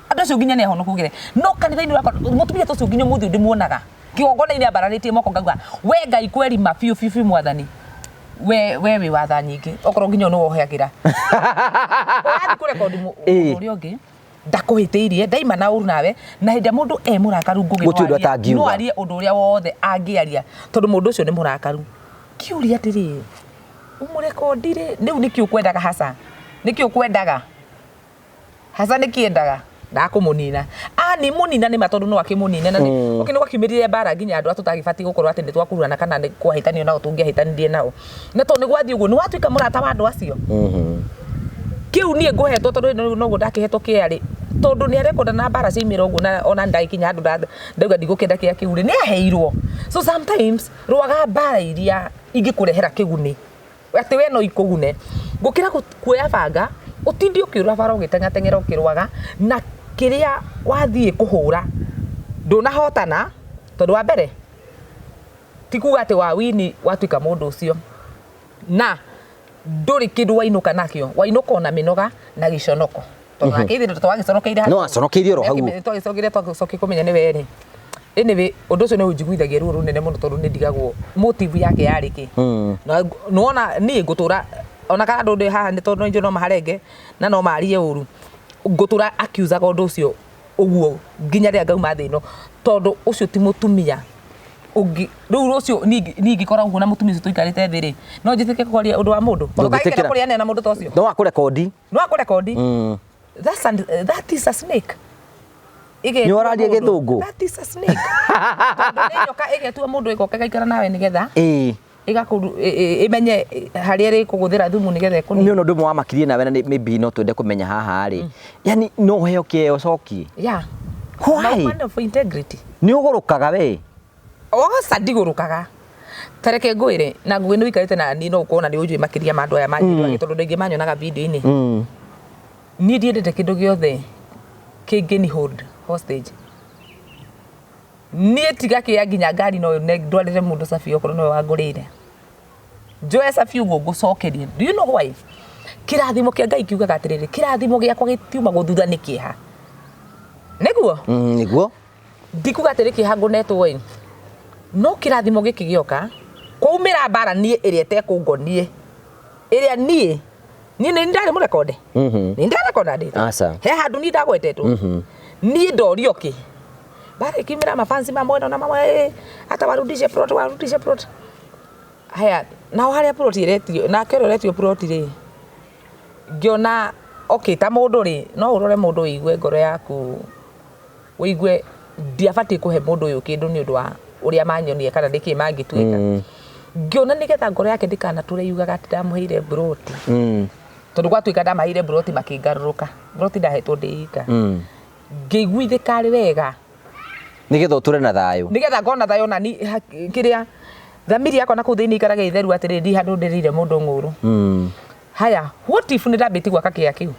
andu cio ginya ne hono kugire no kanitha-ini wakwa mutumia to cio ginya muthi ndimuonaga kigongona-ini ambararitie moko ngauga we Ngai kweri mafiu fiu mwathani we watha nyingi okorwo nginya no woheagira wathi kurekondi uri ungi ndakuhitiirie ndaima na uru nawe na hindi mundu murakaru ngugi no arie undu uria wothe angiaria tondu mundu ucio ni murakaru kiuria atiri umurekondire riu niki ukwendaga hasa niki ukwendaga hasa nikiendaga ndakumunina ni munina ni matondu no akimunina na okay no kwakimirire bara nginya andu atutagibati gukorwo ati nditwakurana kana ni kwahitanio nao tungiahitanirie nao na to ni gwathi uguo ni watuika murata wa andu acio kiu nie nguhetwo tondu no ndakihetwo kiari tondu ni arekonda na bara cia mirongo na ona ndaikinya andu ndauga ndigukenda kia kiuri ni aheirwo so sometimes rwaga bara iria ingĩkũrehera kĩguni atĩ we no ikũgune ngũkĩra kuoya banga ũtindi ũkĩũra bara ũgĩteng'ateng'era ũkĩrwaga na kĩrĩa wathiĩ kũhũra ndũnahotana tondũ wa mbere ti kuga atĩ wawini watuĩka mũndũ ũcio na ndũrĩ kĩndũ wainũka nakĩo wainũka na mĩnoga na gĩconoko tondũ nakĩithĩ twagĩconokeire no aconokeire oro hau twagĩcokire kũmenya nĩ were anyway ũndũ ũcio nĩ ũnjiguithagia ruo rũnene mũno tondũ nĩ ndigagwo motive yake yarĩ kĩ no wona niĩ ngũtũra ona kana ndũ ndĩ haha nĩ tondũ nĩ no maharenge na no marie ũru ngũtũra akiuzaga ũndũ ũcio ũguo nginya rĩrĩa ngauma thĩ ĩno tondũ ũcio ti mũtumia rĩu rũcio niĩ ngĩkora ũguo na mũtumia ũcio tũikarĩte thĩ rĩ no njĩtĩke kwaria ũndũ wa mũndũ tondũ kaingĩ kũrĩanĩra na mũndũ ta ũcio no akũrekondi that is a snake nĩ ũraria gĩthũngũ that is a snake tondũ nĩ nyoka ĩgetua mũndũ ĩgoka ĩgaikara nawe nĩgetha imenye harĩa ĩrĩ kũgũthĩra thumu nĩgetha ĩkũnina nĩ ũndũ ũmwe wamakirie nawe na maybe no twende kũmenya haha rĩ yani no heo kĩeo coki man of integrity nĩ ũgũrũkaga we oca ndigũrũkaga tareke ngwĩre na ngũĩ nĩ ũikarĩte na niĩ no ũkorwo na nĩ ũnjũĩ makĩria ma andũ aya manjĩrĩire tondũ ndĩ manyonaga video-inĩ niĩ ndiendete kĩndũ gĩothe kĩngĩni hold hostage niĩ tiga kĩya nginya ngari no ndwarĩre mũndũ cabi okorwo nĩwe wangũrĩire njoe cabi ũguo ngũcokerie do you know why kĩrathimo kĩa Ngai kiugaga atĩrĩrĩ kĩrathimo gĩakwa gĩtiuma gũthutha nĩ kĩeha nĩguo ndikuga atĩrĩ kĩeha ngũnetwo ĩ no kĩrathimo gĩkĩ gĩoka kwaumĩra mbara niĩ ĩrĩa ĩtekũngonie ĩrĩa niĩ nĩ ndarĩ mũrekonde nĩ ndarekonda ndĩ he handũ niĩ ndagwetetwo niĩ ndorio kĩ bara ikimira mafansi mamwe na mamwe hata warudishe plot haya na harĩa plot iretio na kero retio plot ri ngiona okay ta mũndũ ri no ũrore mũndũ ũigue ngoro yaku ũigue ndiabatiĩ kũhe mũndũ ũyũ kĩndũ nĩ ũndũ wa ũrĩa manyonie kana ndĩkĩ mangĩtuĩka ngiona nĩgetha ngoro yake ndĩkanatũre yugaga atĩ ndamũheire plot tondũ gwatuĩka ndamaheire plot makĩngarũrũka plot ndahetwo ndĩika ngĩiguithĩka arĩ wega nĩgetha ũtũre na thayũ nĩgetha ngona thayũ na kĩrĩa thamiri yakwa na kũu thĩinĩ ikaraga itheru atĩrĩ ndi handũ ndĩrĩire mũndũ ng'ũrũ haya what if nĩ ndambĩti gwaka kĩya kĩu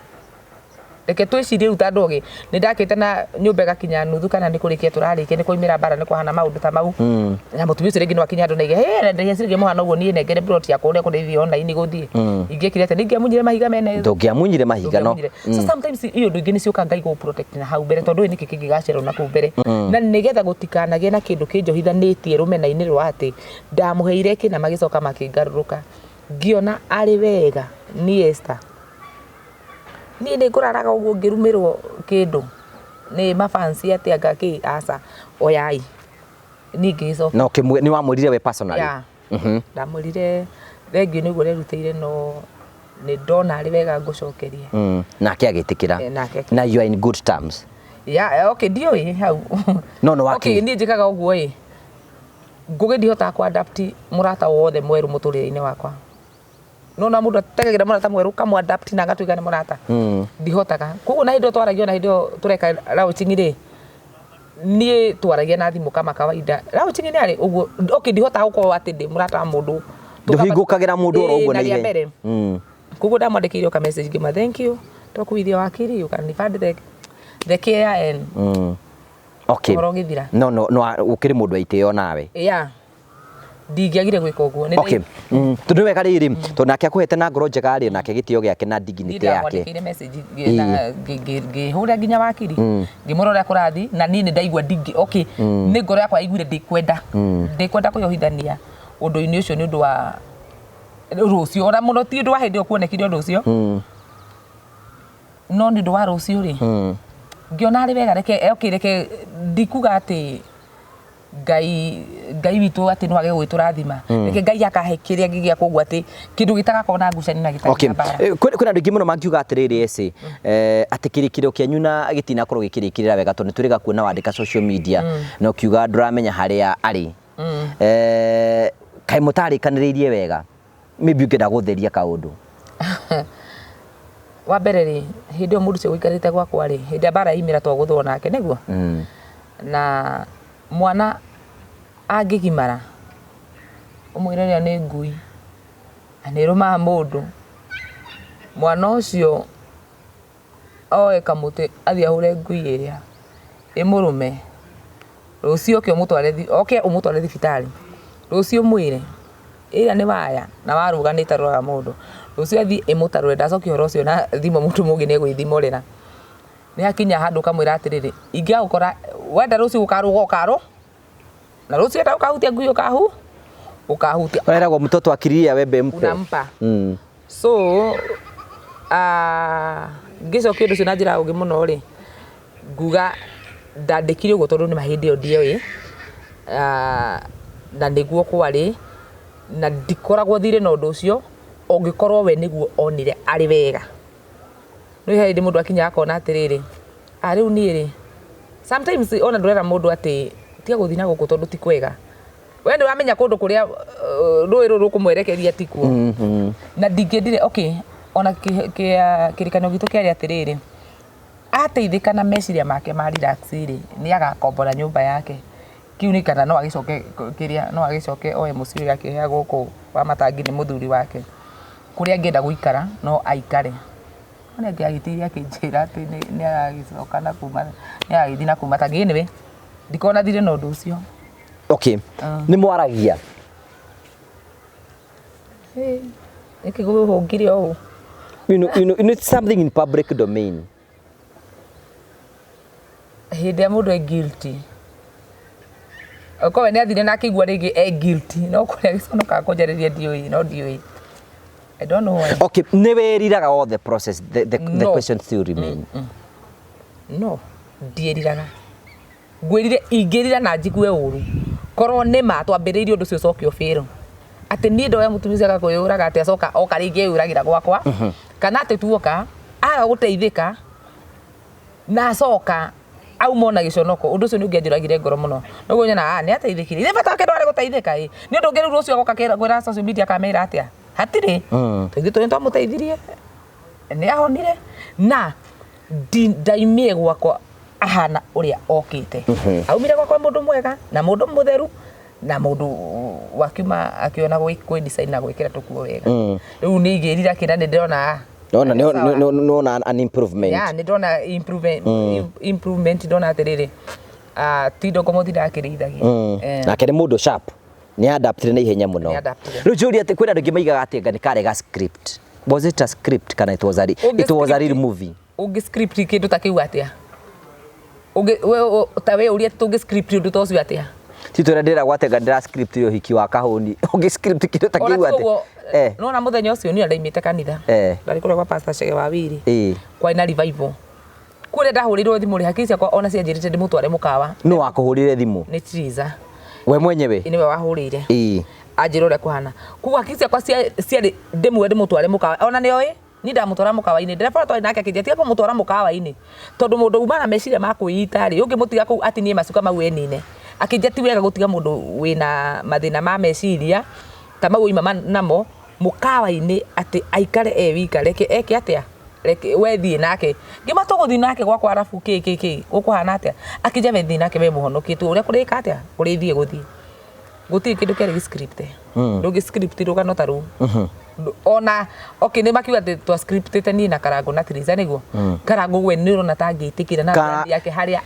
reke twĩcirie rĩu ta andũ ogĩ nĩ ndakĩte na nyũmba ĩgakinya nuthu kana nĩ kũrĩkia tũrarĩkia nĩ kwaumĩra mbara nĩ kwahana maũndũ ta mau na mũtumia ũcio rĩngĩ no akinya andũ na ige ndĩrĩa cirĩgĩ mũhana ũguo niĩ nengere plot yakwa ũrĩa kũrĩithia online gũthiĩ ingĩkire atĩ nĩngĩamunyire mahiga mene ndũngĩamunyire mahiga no so sometimes iyo ndũ ingĩ nĩ ciũka Ngai gũ protect na hau mbere tondũ nĩ kĩkĩ gĩgacerwo na kũu mbere na nĩgetha gũtikanagĩe na kĩndũ kĩnjohithanĩtie rũmena-inĩ rwa atĩ ndamũheire kĩ na magĩcoka makĩngarũrũka ngĩona arĩ wega niĩ Esther niĩ nĩ ngũraraga ũguo ngĩrumĩrwo kĩndũ nĩ mafansi atĩ ngakĩ aca oyai niĩ ngĩcoka no nĩ wamwĩrire we personally ndamwĩrire thengiũ nĩguo rerutĩire no nĩ ndona arĩ wega ngũcokerie nake agĩtĩkĩra na you are in good terms okay ndiũĩ hau okay niĩ njĩkaga ũguo ĩ ngũgĩ ndihotaga ku-adapt mũrata wothe mwerũ mũtũrĩre-inĩ wakwa no mũndũ ategagĩra mũrata mwerũ kamu-adapt na agatuĩka nĩ mũrata ndihotaga koguo na hĩndĩ ĩyo twaragio na hĩndĩ ĩyo tũreka launching rĩ niĩ twaragia na thimũ kama kawaida launching nĩ arĩ ũguo okay ndihotaga gũkorwo atĩ ndĩ mũrata wa mũndũ ndũhingũkagĩra mũndũ oro ũguo na ihenya koguo ndamwandĩkĩire ka message ngĩma thank you tũkuithia wakiri you can refund the care and okay no ũkĩrĩ mũndũ aitĩo nawe ndingĩagire gwĩka ũguo okay tondũ wega rĩrĩ tondũ nake akũhete na ngoro njega rĩ nake gĩtĩo gĩake na dignity yake ndĩramwandĩkĩire message ngĩhũrĩra nginya wakiri ngĩmũrora ũrĩa kũrathi na niĩ nĩ ndaigua okay nĩ ngoro yakwa yaiguire ndikwenda kũyohithania ũndũ-inĩ ũcio nĩ ũndũ wa rũciũ ona mũno ti ũndũ wa hĩndĩ ĩyo kuonekire ũndũ ũcio no nĩ ũndũ wa rũciũ rĩ ngĩona arĩ wega reke ndikuga atĩ Ngai witũ atĩ no age gwĩtũrathima reke Ngai akahe kĩrĩa gĩgĩa kũgwa atĩ kĩndũ gĩtagakorwo na ngucanio na gĩtarĩ na mbara kwĩna andũ aingĩ mũno mangiuga atĩrĩrĩ eci atĩ kĩrĩkĩrĩro kĩanyu na gĩtinakorwo gĩkĩrĩkĩrĩra wega tondũ nĩtũrĩga kuona wandĩka social media na ũkiuga ndũramenya harĩa arĩ kaĩ mũtarĩkanĩrĩirie wega maybe ũngĩenda gũtheria kaũndũ wa mbere rĩ hĩndĩ ĩyo mũndũ ũcio gũikarĩte gwakwa rĩ hĩndĩ ya mbara yaumĩra twagũthwo nake nĩguo na mwana angĩgimara umwire ria ni ngui aniruma mundu mwana ucio oe kamuti athia hure ngui iria imurume rucio ke umutware thibitari rucio mwire ira ni waya na waruga ni tarura mundu rucio athi imutarure ndacoki horo ucio na thimo mundu mungi ni gwithimorera ni akinya handu kamwira atiriri ingia gukora wenda rucio gukaruga ukaro na rucio nda ukahutia ngui ukahutia Wanaenda mtoto akilia webe mpe unampa so ngicokia undu ucio na njira ungi muno ri nguga ndandikire uguo tondu ni mahindi o ndioi na niguo kwari na ndikoragwo thire na undu ucio ongikorwo we niguo onire ari wega no hindi mundu akinya akona atiriri riu ni ri sometimes ona ndurera mundu ati tiga guthina guku tondu ti kwega we ndu amenya kundu kuria rui ruru kumwerekeria tikuo na ndingendire okay ona kirikanio gitu kiari atiriri ateithika na meciria make ma relax ri ni agakombora nyumba yake kiuni kana no agicoke kiria no agicoke oe muciri yake ya guku wa matangi ni muthuri wake kuria angenda guikara no aikare ona ngiagitiria kinjira ati ni agicoka na kuma ni agithina kuma tangi niwe ndikona thire no ndu ucio okay ni mwaragia ikigo hongire o you know it's something in public domain hindi ya mundu e guilty ko ni athire na kigwa rigi e guilty no kuria giconoka kunjariria ndioi no ndioi I don't know why. Okay, never riraga all the process the question still remain no ndieriraga ngwirire ingirira na njikue uru korwo ni ma twambiriirie undu ucio cokio fero ati ni ndoya mutumia gakuyuraga ati acoka oka ringi yuragira gwakwa kana ati tuoka aga guteithika na acoka au mona giconoko undu ucio ni ungianjuragire ngoro muno noguo nyona ni ateithikire ithe bata kendo ari guteithika ni undu ngiru ucio agoka kwira social media kamera atia hatire tuthi twento muteithirie ni ahonire na ndaimie gwakwa ahana uria okite aumire gwakwa mundu mwega na mundu mutheru na mundu wakiuma akiona gwi design na gwikira tukuo wega riu ni igirira kina ni ndirona no an improvement yeah ni ndona improvement ndona atiriri tindo komothira akirithagia na kene mundu sharp ni adapted na ihenya muno riu juri ati kwina ngi maigaga ati ngani karega script was it a script kana it was a real movie ungi script kindu takiu atia ungi we uria tungi script undu tocio atia titwira ndira gwatenga ndira script yo hiki wa kahuni ungi script kindu takiu atia no na muthenya ucio ni ndaimite kanitha ndari kure kwa pastor Chege Wawiri kwa ina revival kure ndahurirwo thimu ri hakisi kwa ona cianjirite ndimutware mukawa no akuhurire thimu ni Triza we mwenyewe niwe wahurire ajirore kuhana kuwa hakisi kwa ciari ndimutware mukawa ona ni oi ni ndamutwara mukawa-ini ndirabora twari nake akinjia tiga kumutwara mukawa-ini tondu mundu umana meciria ma kwiyita ri ungi mutiga ku ati nie macuka mau enine akinjia ti wega gutiga mundu wina mathina ma meciria kama uima namo mukawa-ini ati aikare wika reke eke atia reke wethi nake ngimatoguthi nake gwakwa arafu ki gukuhana atia akinjia wethi nake we muhonokitu uria kurika atia kurithie guthi guti kindu kiri script ndugi script rugano taru ona okay ni makiuga twa scriptete ni na Karangu na Triza niguo Karangu we ni rona tangitikira na brand yake haria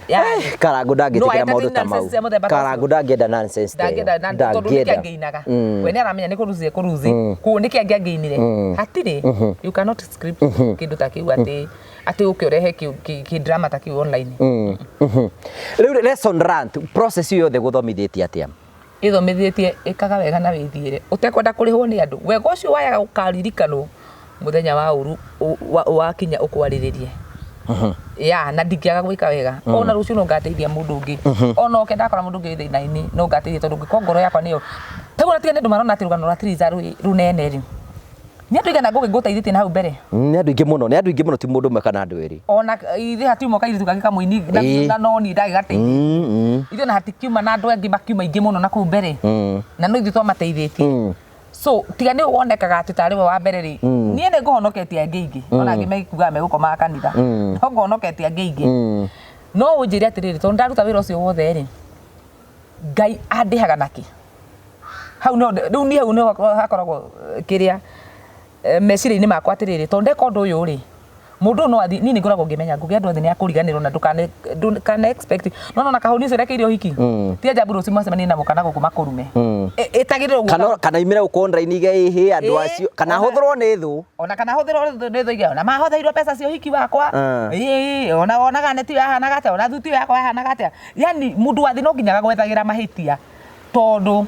Karangu ndagitikira maundu ta mau Karangu ndangenda nonsense ndangenda tondu nikiangeinaga we ni aramenya ni kuruzie ku nikiangeinaire hatiri you cannot script kindu takiuga ati ukiorehe ki drama takiu online riu lesson rant process yo the guthomithitie atia ithomithitie ikaga wega na withiire utekwenda kurihwo ni andu wega ucio wayaga ukaririkano muthenya wa uru wakinya ukwariririe ya na ndingiaga gwika wega ona rucio no ngateithia mundu ungi ona okenda akora mundu ungi thina-ini no ngateithia tondu ngikongoro yakwa niyo tagu natige ndu marona ati rugano rwa Triza runene ri ni andu igana ngugiteithĩtie na hau mbere ni andu ingi muno ti mundu umwe kana andu eri ona ithe hatiuma kairitu gagika muini na no ni ndagigateithia ithe na hatikiuma na andu angi makiuma ingi muno na kuu mbere na no ithe twamateithĩtie so tiga ni wonekaga ati tari we wa mbere ri nie ne nguhonoketie angi ingi ona angi megikuga megukoma kanitha no nguhonoketie angi ingi no unjire atiriri tondu ndaruta wira ucio wothe ri Ngai andihaga naki hau no riu ni hau no hakoragwo kiria meciria-inĩ makwa atiriri to ndeka ũndũ ũyũ ri mundu no athi ni ngoragwo ngimenya ngugi andu othe ni akuriganirwo na ndukana expect no na kahuni cirekeire uhiki ti ajabu ruci mwacemania na mukana guku makurume itagirirwo kana imira ukondra-ini ihi andu acio kana huthirwo ni thu ona kana huthirwo ni thu igana mahothairwo pesa cia uhiki wakwa ona ganeti ahana gata ona thuti yakwa ahana gata yani mundu athi no nginyaga gwethagira mahitia tondu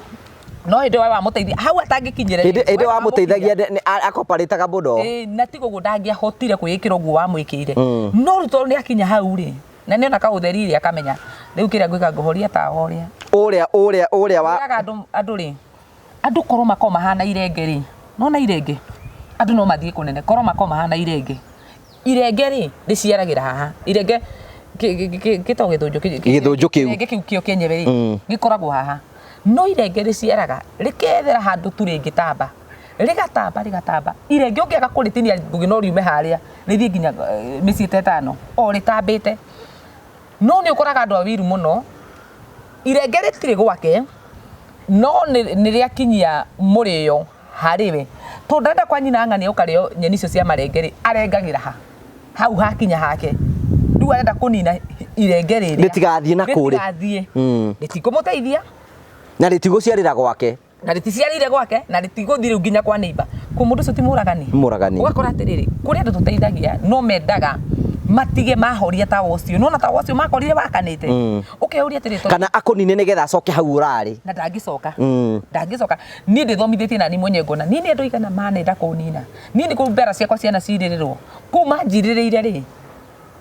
no hĩndĩ wa muteithia hau atangikinyire hĩndĩ wa muteithagia akoparĩtaga mũno na ti gugu ndangĩahotire kwĩkĩra ũguo wamwĩkĩire no ruto nĩ akinya hau rĩ na nĩ ona kaũtheri rĩ akamenya rĩu kĩrĩa ngwĩka ngũhoria tawa ũrĩa wa andũ rĩ andũ korwo makoo mahana irenge rĩ nona irenge andũ no mathiĩ kũnene korwo makoo mahana irenge rĩ rĩciaragĩra haha irenge gĩtagwo gĩthũnjũ kĩu kĩo kĩenyewe rĩ gĩkoragwo haha no irenge rĩciaraga rĩkethera handũ tu rĩngĩtamba rĩgatamba irenge ũngĩaga kũrĩtinia ngugi no riume harĩa rĩthiĩ nginya mĩciĩ tetano o rĩtambĩte no nĩ ũkoraga andũ awiru mũno irenge rĩtirĩ gwake no nĩ rĩakinyia mũrĩo harĩwe to ndenda kwa nyina ng'ania ũkarĩo nyeni icio cia marenge rĩ arengagĩra hau hakinya hake rĩu arenda kũnina irenge rĩrĩa rĩtigathiĩ na kũrĩ rĩtikũmũteithia na rĩtigũciarĩra gwake na rĩticiarire gwake na rĩtigũthiĩ nginya kwa neighbor ku mũndũ ũcio ti mũragani ũgakora atĩrĩrĩ kũrĩ andũ tũteithagia no mendaga matige mahoria tawa ũcio no na tawa ũcio makorire wakanĩte ũkeuria atĩrĩ kana akũnine nĩgetha acoke hau ũrarĩ na ndangĩcoka niĩ ndĩthomithĩtie nani mwenye ngona niĩ nĩ andũ igana manenda kũnina niĩ nĩ kũmbera ciakwa ciana cirĩrĩrwo kuma njirĩrĩire rĩ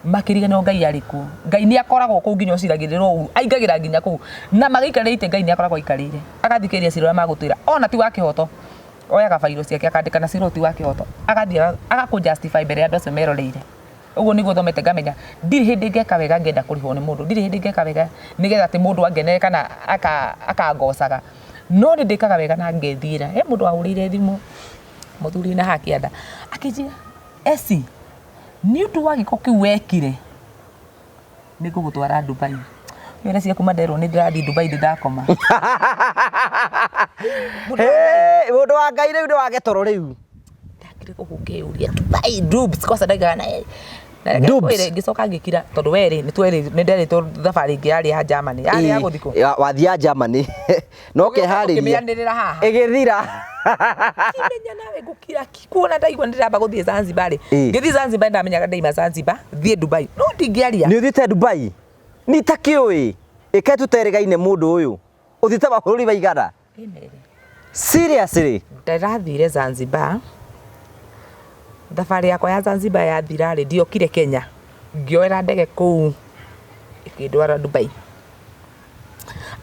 makiriganĩrwo Ngai arĩ kuo Ngai nĩ akoragwo kũu nginya ũciragĩrĩrwo aingagĩra nginya kũu na magĩikarĩra ite Ngai nĩ akoragwo aikarĩire agathikĩrĩria cira ũrĩa magũtwĩra ona ti wa kĩhoto oyaga bairo ciake akandĩka na cira ti wa kĩhoto agathiĩ agakũ-justify mbere ya andũ acio meroreire ũguo nĩguo thomete ngamenya ndirĩ hĩndĩ ngeka wega ngenda kũrĩhwo nĩ mũndũ ndirĩ hĩndĩ ngeka wega nĩgetha atĩ mũndũ angenere kana akangocaga no nĩ ndĩkaga wega na ngethiĩra he mũndũ ahũrĩire thimũ mũthuri na hakĩanda akĩnjĩra eci nĩ ũndũ wa gĩko kĩu wekire nĩ ngũgũtwara Dubai wĩra ciaku manderwo nĩ ndĩrathiĩ Dubai ndakoma mũndũ wa Ngai rĩu nĩ wage toro rĩu ndakire gũkũkĩũria Dubai dubs kosa ndaigaga na ngĩcoka ngĩkira tondũ werĩ nĩ nderĩtwo thabarĩ ingĩ yarĩ ya Germany yarĩ ya gũthikũ wathiĩ ya Germany no keharĩria ĩgĩthira kimenya nawe ngũkira kuona ndaigua ndĩramba gũthiĩ Zanzibar ngĩthiĩ Zanzibar ndamenyaga ndaima Zanzibar thiĩ Dubai no ndingĩaria nĩ ũthiĩte Dubai nĩ takĩũĩ ĩke tũterĩgaine mũndũ ũyũ ũthiĩte mabũrũri maigana seriously ndĩrathire Zanzibar thabarĩ yakwa ya Zanzibar yathira rĩ ndiokire Kenya ngĩoera ndege kũu ĩkĩndwara Dubai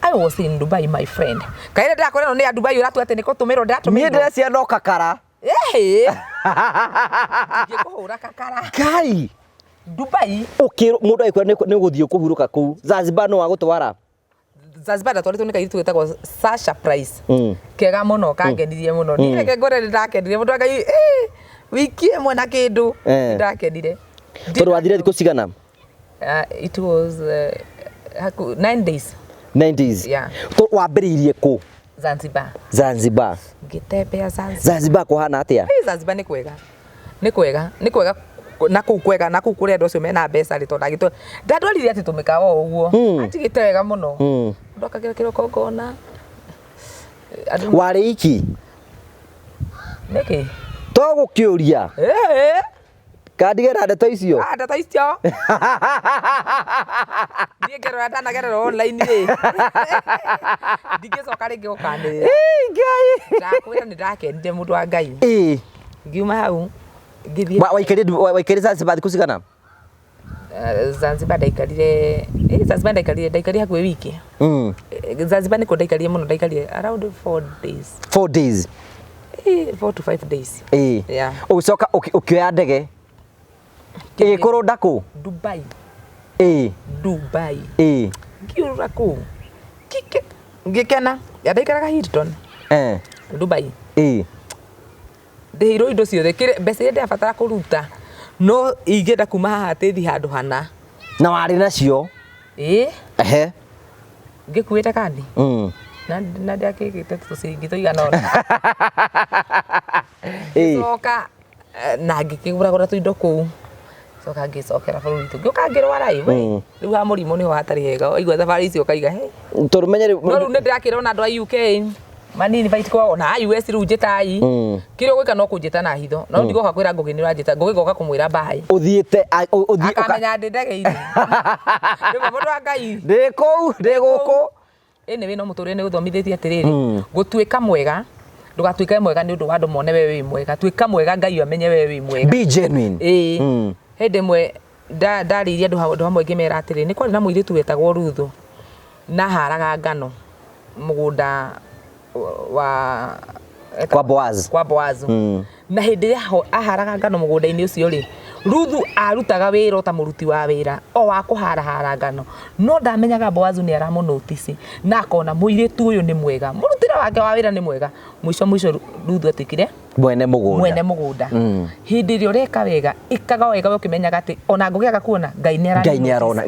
I was in Dubai my friend kaire ndakorero nĩ ya Dubai ũratu atĩ nĩko tũmĩrwo niĩ ndĩrecia no kakara ngĩkũhũra kakara Ngai Dubai mũndũ aikwĩra nĩ gũthiĩ kũhurũka kũu Zanzibar no wagũtwara Zanzibar ndatwarĩtwo nĩ kairĩtu getagwo Sasha Price kega mũno kangenirie mũno niĩ reke ngore ndakenirie mũndũ Ngai wiki ĩmwe na kĩndũ ndakenire tondũ wathire thikũ cigana it was 9 days 9 days yeah wambĩrĩirie kũ Zanzibar ngĩtembea Zanzibar kũhana atĩa Zanzibar nĩ kwega na kũu kwega na kũu kũrĩa andũ acio mena mbeca rĩ tondũ ndandorire atĩ tũmĩkawa o ũguo anjigĩte wega mũno ndokagĩra kĩroko ngona warĩ iki nĩkĩ to gũkĩũria kandigĩra ndeto icio ndeto icio ndiĩ ngerora ndanagerera online rĩ ndingĩcoka rĩngĩ gũkanĩrĩra Ngai ndakwĩra nĩ ndakenire mũndũ wa Ngai ngiuma hau waikarire Zanzibar thikũ cigana Zanzibar ndaikarire hakuhĩ wiki Zanzibar nĩkuo ndaikarire mũno ndaikarire around 4 days 4 to 5 days yeah ũgĩcoka ũkĩoya ndege ĩgĩkũrũnda kũ Dubai ngiũrũra kũu ngĩkena ndaikaraga Hilton Dubai ndĩheirwo indo ciothe mbeca iria ndĩrabatara kũruta no ingĩenda kuma haha tĩthi handũ hana na warĩ nacio ngĩkuĩte kandi na ndakigite tucingi tuigana ona soka na ngikigura tuindo kuu soka ngicokera bũrũri tu ngĩũka ngĩrwara iwe rĩu ha mũrimũ nĩho hatarĩ hega waigua thabarĩ icio ũkaiga he tũrumenye no rĩu nĩ ndĩrakĩrona andũ a UK manini fight kwa ona US rĩu njĩtai kĩrĩa ũgwĩka no kũnjĩta na hitho no ndigoka kwĩra ngũgĩnĩra njĩta ngũgĩgoka kũmwĩra bye ũthiĩte akamenya ndĩ ndege-inĩ rĩu mũndũ wa Ngai ndĩ kũu ndĩ gũkũ anyway no mũtũrĩre nĩ ũthomithĩtie atĩrĩrĩ gũtuĩka mwega ndũgatuĩke mwega nĩ ũndũ wa andũ mone wewe wĩ mwega tuĩka mwega Ngai amenye wewe wĩ mwega be genuine hĩndĩ ĩmwe ndarĩirie andũ hamwe ngĩmera atĩrĩrĩ nĩ kwarĩ na mũirĩtu wetagwo Ruthu na haraga ngano mũgũnda wa kwa Boaz na hĩndĩ ĩrĩa aharaga ngano mũgũnda-inĩ ũcio rĩ Ruthu arutaga wĩra ta mũruti wa wĩra o wa kũharahara ngano no ndamenyaga Boaz nĩ aramũnotici na akona mũirĩtu ũyũ nĩ mwega mũrutĩre wake wa wĩra nĩ mwega mũico Ruthu atikire mwene mũgũnda hĩndĩ ĩrĩa ũreka wega ikaga wega ũkĩmenyaga atĩ ona ngũgĩaga kuona Ngai nĩ arona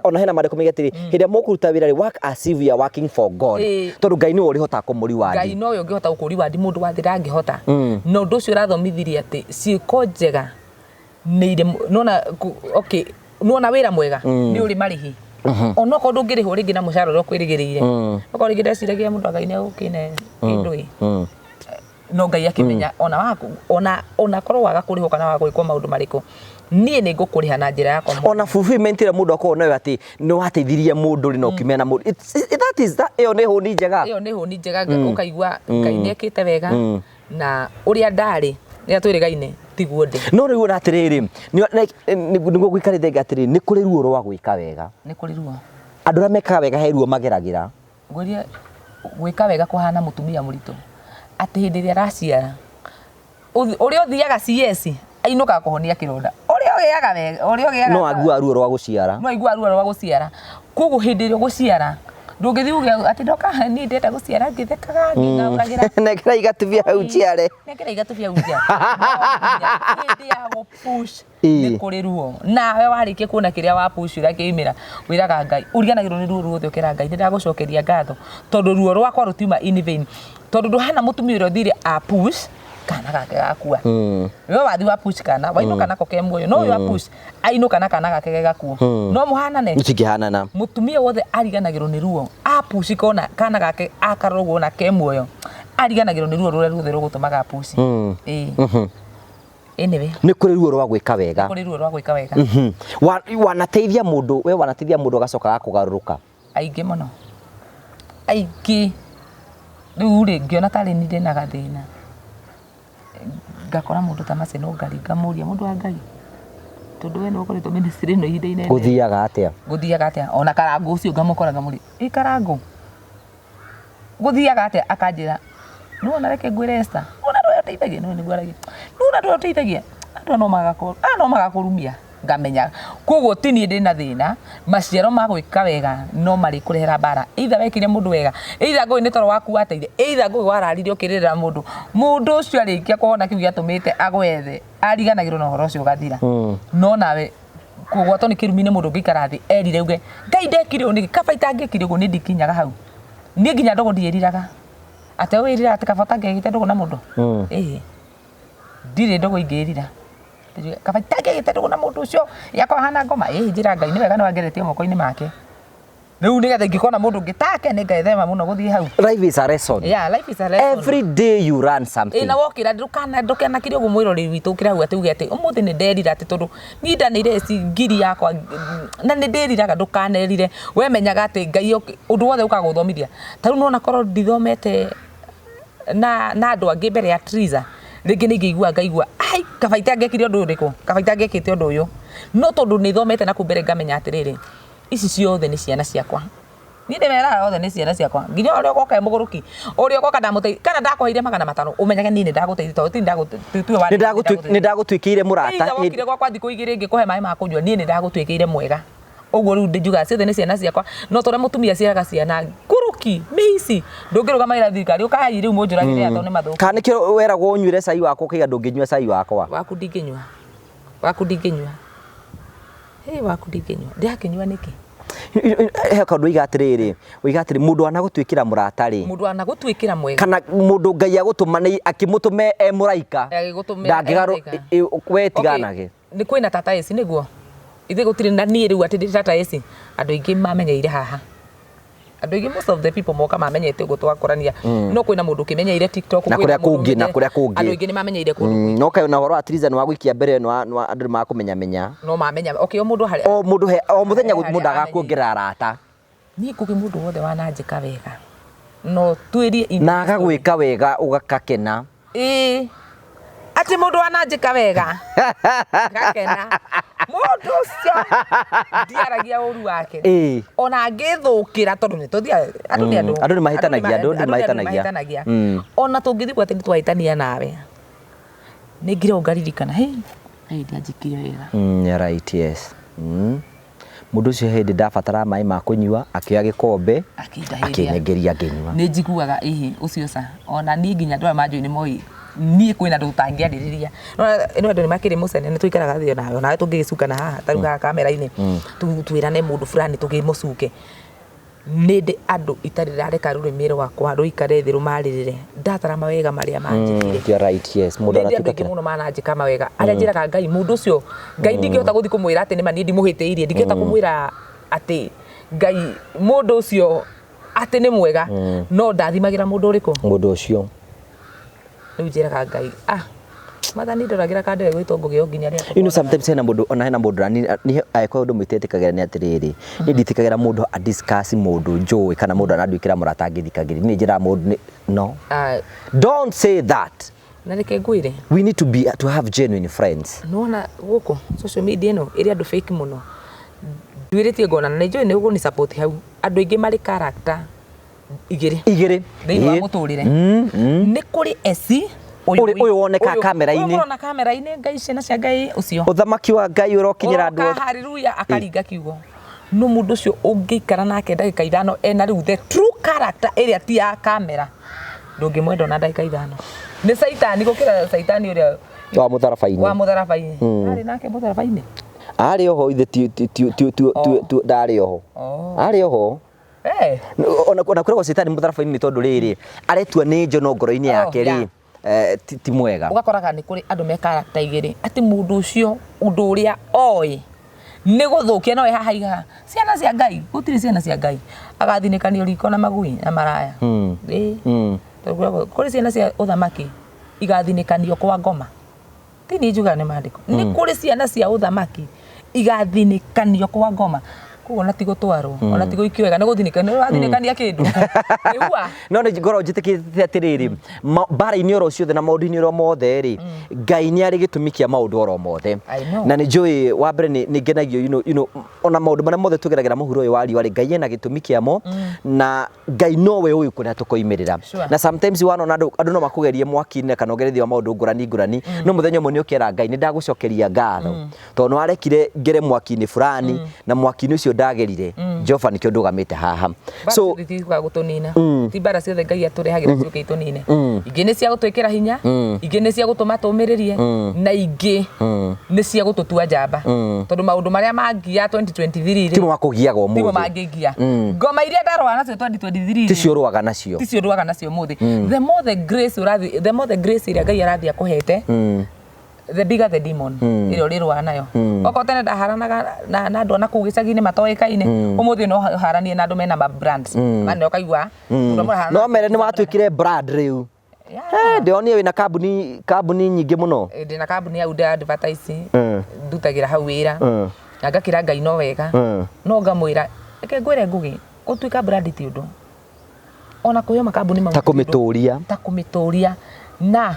ona hena maandĩko mega atĩrĩ hĩndĩ ĩrĩa mũkũruta wĩra rĩ work as if you are working for God tondũ Ngai nĩwe ũrĩhotaga kũmũri wandi Ngai no ũngĩhota gũkũri wandi mũndũ wa thĩ ndangĩhota no ũndũ ũcio ũrathomithirie atĩ ciĩko njega nĩ irĩ nona okay nona wĩra mwega nĩ ũrĩ marĩhi ona ko ndũngĩrĩhwo rĩngĩ na mũcara ũrĩa ũkwĩrĩgĩrĩire okorwo rĩngĩ ndeciragia mũndũ Ngai nĩ agũkĩne kĩndũ no Ngai akĩmenya ona korwo waga kũrĩhwo kana waga gwĩkwo maũndũ marĩkũ niĩ nĩ ngũkũrĩha na njĩra yakwa ona fulfillment ĩrĩa mũndũ akorwo nayo atĩ nĩ wateithirie mũndũ rĩ na ũkĩmena mũndũ ĩyo nĩ hũni njega ũkaigua Ngai nĩ ekĩte wega na ũrĩa ndarĩ rĩrĩa twĩrĩgaine tiguo ndĩ no rĩu ona atĩrĩrĩ nĩguo gũikarĩte atĩrĩrĩ nĩ kũrĩ ruo rwa gwĩka wega nĩ kũrĩ ruo andũ arĩa mekaga wega he ruo mageragĩra gwĩka wega kũhana mũtumia mũritũ atĩ hĩndĩ ĩrĩa araciara ũrĩa ũthiaga CS ainũkaga kũhonia kĩronda ũrĩa ũgĩaga no aiguaga ruo rwa gũciara koguo hĩndĩ ĩrĩa ũgũciara ndũngĩthiĩ uge atĩ ndoka niĩ ndenda gũciara ngĩthekaga ngĩngaũragĩra nekĩra igatubia hau njiare hĩndĩ ya gũpush nĩ kũrĩ ruo nawe warĩkia kuona kĩrĩa wa push ũgakĩimĩra wĩraga Ngai ũriganagĩrwo nĩ ruo ruothe ũkĩra Ngai nĩ ndagũcokeria ngatho tondũ ruo rwakwa rũtiuma in vain tondũ ndũhana mũtumia ũrĩa ũthire a push kana gake gakua wewe wathi wa push kana wainũka nako ke muoyo no wa push ainũka na kana gake gakuo no mũhanane mũtingĩhanana mũtumia wothe ariganagĩrwo nĩ ruo a push kona kana gake akarogwo na ke muoyo ariganagĩrwo nĩ ruo rũrĩa ruothe rũgũtũmaga push anyway nĩ kũrĩ ruo rwa gwĩka wega wanateithia mũndũ agacoka kũgarũrũka aingĩ mũno aingĩ rĩu rĩ ngĩona tarĩ niĩ ndĩna gathĩna ngakora mũndũ ta Mace no ngari ngamũria mũndũ wa Ngai tondũ we nĩ ũkoretwo ministry ĩno ihinda inene gũthiaga atĩa ona Karangũ ũcio ngamũkora ngamũria Karangũ gũthiaga atĩa akanjĩra no na reke ngwĩre Esther ona ndũ ũteithagia no nĩguo aragia no ndũ ũteithagia andũ no magakũrumia ngamenya koguo ti niĩ ndĩna thĩna maciaro ma gwĩka wega no marĩ kũrehera bara either wekire mũndũ wega either ngũĩ nĩ toro waku wateithia either ngũĩ wararire ũkĩrĩrĩra mũndũ ũcio arĩkia kũhona kĩu gĩatũmĩte agwethe ariganagĩrwo na ũhoro ũcio ũgathira no nawe kũgwatwo nĩ kĩrumi nĩ mũndũ ũngĩikara thĩ erire uge Ngai ndekire ũũ nĩkĩ kaba itangĩkire ũguo nĩ ndikinyaga hau niĩ nginya ndogo ndiĩriraga atĩ wĩrira atĩ kaba itangĩgĩte ndogo na mũndũ ndirĩ ndogo ingĩrira kaba itangĩgĩte ndogo na mũndũ ũcio yakwa hana ngoma njĩra Ngai nĩ wega nĩ wangeretie moko-inĩ make rĩu nĩgetha ingĩkona mũndũ ngĩtake nĩ ngaethema mũno gũthiĩ hau life is a lesson every day you learn something na wokĩra ndũkanakĩre ũguo mwĩroreri witũ ũkĩra hau atĩ uge atĩ ũmũthĩ nĩ nderira atĩ tondũ niĩ ndanĩire ngiri yakwa na nĩ ndĩriraga ndũkanerire we menyaga atĩ Ngai ũndũ wothe ũkaga gũthomithia ta rĩu nona korwo ndithomete na andũ angĩ mbere ya Triza rĩngĩ nĩ ingĩigua ngaigua ai kaba itangĩkire ũndũ ũrĩkũ kaba itangĩkĩte ũndũ ũyũ no tondũ nĩ thomete na kũ mbere ngamenya atĩrĩrĩ ici ciothe nĩ ciana ciakwa niĩ ndĩmeraga othe nĩ ciana ciakwa nginya ũrĩa ũgoka mũgũrũki ũrĩa ũgoka ndamũteithia kana ndakũheire 500 ũmenyage niĩ nĩ ndagũteithia tondũ nĩ ndagũtuĩkĩire mũrata wokire gwakwa thikũ igĩrĩ ngĩkũhe maĩ ma kũnyua niĩ nĩ ndagũtuĩkĩire mwega ũguo rĩu njugaga ciothe nĩ ciana ciakwa no tondũ mũtumia ciaraga ciana ngũrũki mĩici ndũngĩrũgama thirikari ũkahayi rĩu mũnjũragĩre atĩ nĩ mathũku kana nĩkĩo weragwo ũnyuire cai wakwa ũkaiga ndũngĩnyua cai wakwa waku ndingĩnyua ndĩrakĩnyua nĩkĩ he kaundu igatiriri wigatiri mundu anagutwikira murata ri mundu anagutwikira mwega kana mundu ngai agutuma akimutume muraika ndangigaru we tiganage ni kwina tata eci niguo ithe gutiri na nie riu ati tata eci andu ingi mamenyeire haha andu ingi most of the people moka mamenyete ugo twakorania no kwina mundu kimenyeire TikTok na kuria kungi andu ingi ni mamenyeire kundu no kayo na horo atiriza no agwikia mbere no andu makumenya menya no mamenya okay o mundu hari o mundu he o muthenya mundu agakuongerera arata ni kuki mundu wothe wananjika wega no twirie na agagwika wega ugakakena ati mundu wananjika wega gakena mundu cio ndiaragia uru wake ona ngithukira tondu ni tuthia andu ni mahitanagia ona tungithigwa ati ni twahitania nawe ni ngira ungaririkana hey ndianjikire wega yeah right yes mundu cio hindi ndabatara mai ma kunyua akioya gikombe akinyengeria nginyua ni njiguaga ucio sa ona ni nginya ndwa manju ni moi ni kwina ndu tangiaririria no andu ni makiri mucene ni tuikaraga thio nawe nawe tungigicukana haha taruga kamera-ini twirane mundu fulani tugimucuke ninde andu itarirareka rurimi rwakwa ruikare thi rumaririre ndatara mawega maria manjikire you right yes mundu anatuka muno mananjika mawega aria njiraga ngai mundu ucio ngai ndingihota guthi kumwira ati ni mani ndimuhitiirie ndingihota kumwira ati ngai mundu ucio ati ni mwega no ndathimagira mundu uriku mundu ucio riu njiraga ngai mathani ndoragira kandere gwitongo gio nginya ria sometimes hena mundu ona hena mundu ni aiko undu mwitetikagera ni atiriri ni nditikagira mundu a discuss mundu njui kana mundu anadwikira murata ngithikagiri ni njira mundu no don't say that na reke ngwire we need to have genuine friends no na guku social media no iri andu fake muno ndwiritie ngona na njui ni ugu ni support hau andu ingi mari character igiri thini wa muturire ni kuri eci uyu woneka kamera-ini urona kamera-ini ngai ciana cia ngai ucio uthamaki wa ngai urokinyira andu haleluya akaringa kiugo no mundu ucio ungiikara nake ndagika ithano ena riu the true character area ti ya kamera ndungimwenda na ndagika ithano ni saitani gukira saitani uria wa mutharabai-ini ari nake mutharabai-ini ari oho ithe tu ndari oho ari oho ona kurego saitani mutharabai-ini tondu riri aretua ni njono ngoro-ini yake ri ti mwega ugakoraga ni kuri andu me character igiri ati mundu ucio undu uria oi ni guthukia no hahaiga ciana cia ngai gutiri ciana cia ngai agathinikania riko na magui na maraya kuri ciana cia uthamaki igathinikanio kwa ngoma tini njuga ni mandiko ni kuri ciana cia uthamaki igathinikanio kwa ngoma kuona ti gutwarwo ona ti guikio wega ni guthinikania wathinikania kindu iwa no ni ngoro njitikite atiriri bara-ini oro ciothe na maundu-ini oro mothe ri ngai ni ari gitumi kia maundu oro mothe na ni njui wa mbere ni ngenagio you know ona maundu maria mothe tugeragira muhuro uyu wa riwa ri ngai ena gitumi kiamo na ngai nowe uyu kuria tukoimirira na sometimes wana andu no makugerie mwaki-ini kana ugerethio maundu ngurani no muthenya umwe ni ukiera ngai ni ndagucokeria ngatho tondu arekire ngere mwaki-ini fulani na mwaki-ini ucio ndagerire Jehova nikio ndugamite haha so tithigwa gutunina ti bara ciothe ngai aturehagira ciuke itunine ingi ni cia gutwikira hinya ingi ni cia gutuma tumiririe na ingi ni cia gututua njamba tondu maundu maria mangia 2023 timo makugiaga umuthi timo mangigia ngoma iria ndarwa nacio 2023 ticio ruaga nacio umuthi the more the grace iria ngai arathia kuhete the bigger the demon iro rirwa nayo oko tene ndaharanaga na andu na kugicagi-ini matoikaine umuthi no haranie na andu mena brands mane okaigua no mere ni watwikire brand riu ndionie wina kambuni nyingi muno ndina kambuni ya uda advertising ndutagira hau wira na ngakira ngai no wega no ngamwira eke ngwire ngugi gutwika brand ti undu ona kuyo makambuni ta kumituria na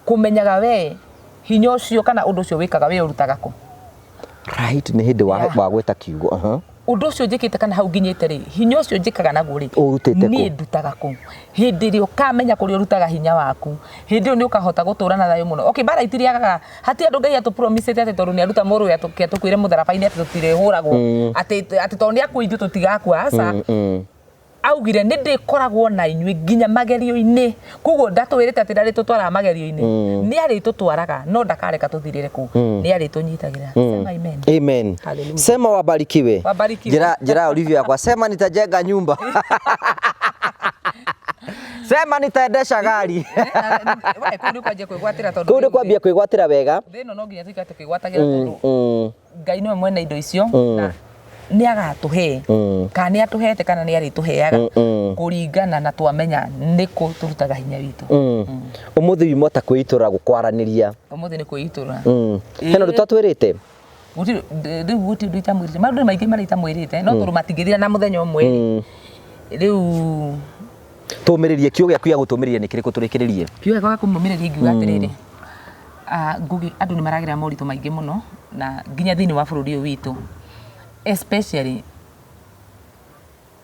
kumenyaga we hinya ucio kana undu ucio wikaga we urutaga ku right ni hindi wa gweta kiugo undu ucio njikite kana hau nginyite ri hinya ucio njikaga naguo ri ni ndutaga ku hindi ri ukamenya kuri urutaga hinya waku hindi ni ukahota gutura na thayo muno okay bara itiriagaga hati andu ngai atu promise ati tondu ni aruta moru ya tukwire mutharabai-ini ati tutire huragwo ati tondu aku ithu tutigakua asa augire nä ndä koragwo na inyuä nginya magerio-inä koguo ndatwä rä te atä ndarä tå twara magerio-inä nä arä tå twaraga no ndakareka tå thirä re kå nä arä tå nyitagä ra. Amen. Sema wabarikiwe. Jira Olivia kwa sema nitajenga nyumba. Sema nitaendesha gari. Kundu kwambia kwigwatira wega. Thino no nginya tuikate kwigwatagira tondu Ngai no mwena indo icio na nĩ agatuhe kana nĩ atuhete kana nĩ arituheaga kuringana na twamenya nĩkũ turutaga hinya witũ. Umuthi wimo ta kwitura gukwaraniria. Umuthi nĩ kwitura. Hena rutatwirite. Riu guti ndu itamwirite maundu maingĩ marĩa itamwirite no tondũ matingĩthira na mũthenya ũmwe riu tumiririe kiugo gĩaku gĩa gũtumĩrĩria nĩ kĩrĩkũ tũrĩkĩrĩrie. Kiugo gĩa kũmũmĩrĩria ingiuga atĩrĩrĩ ngugi andũ nĩ maragira moritũ maingĩ mũno na nginya thĩinĩ wa bũrũri ũyũ witũ especially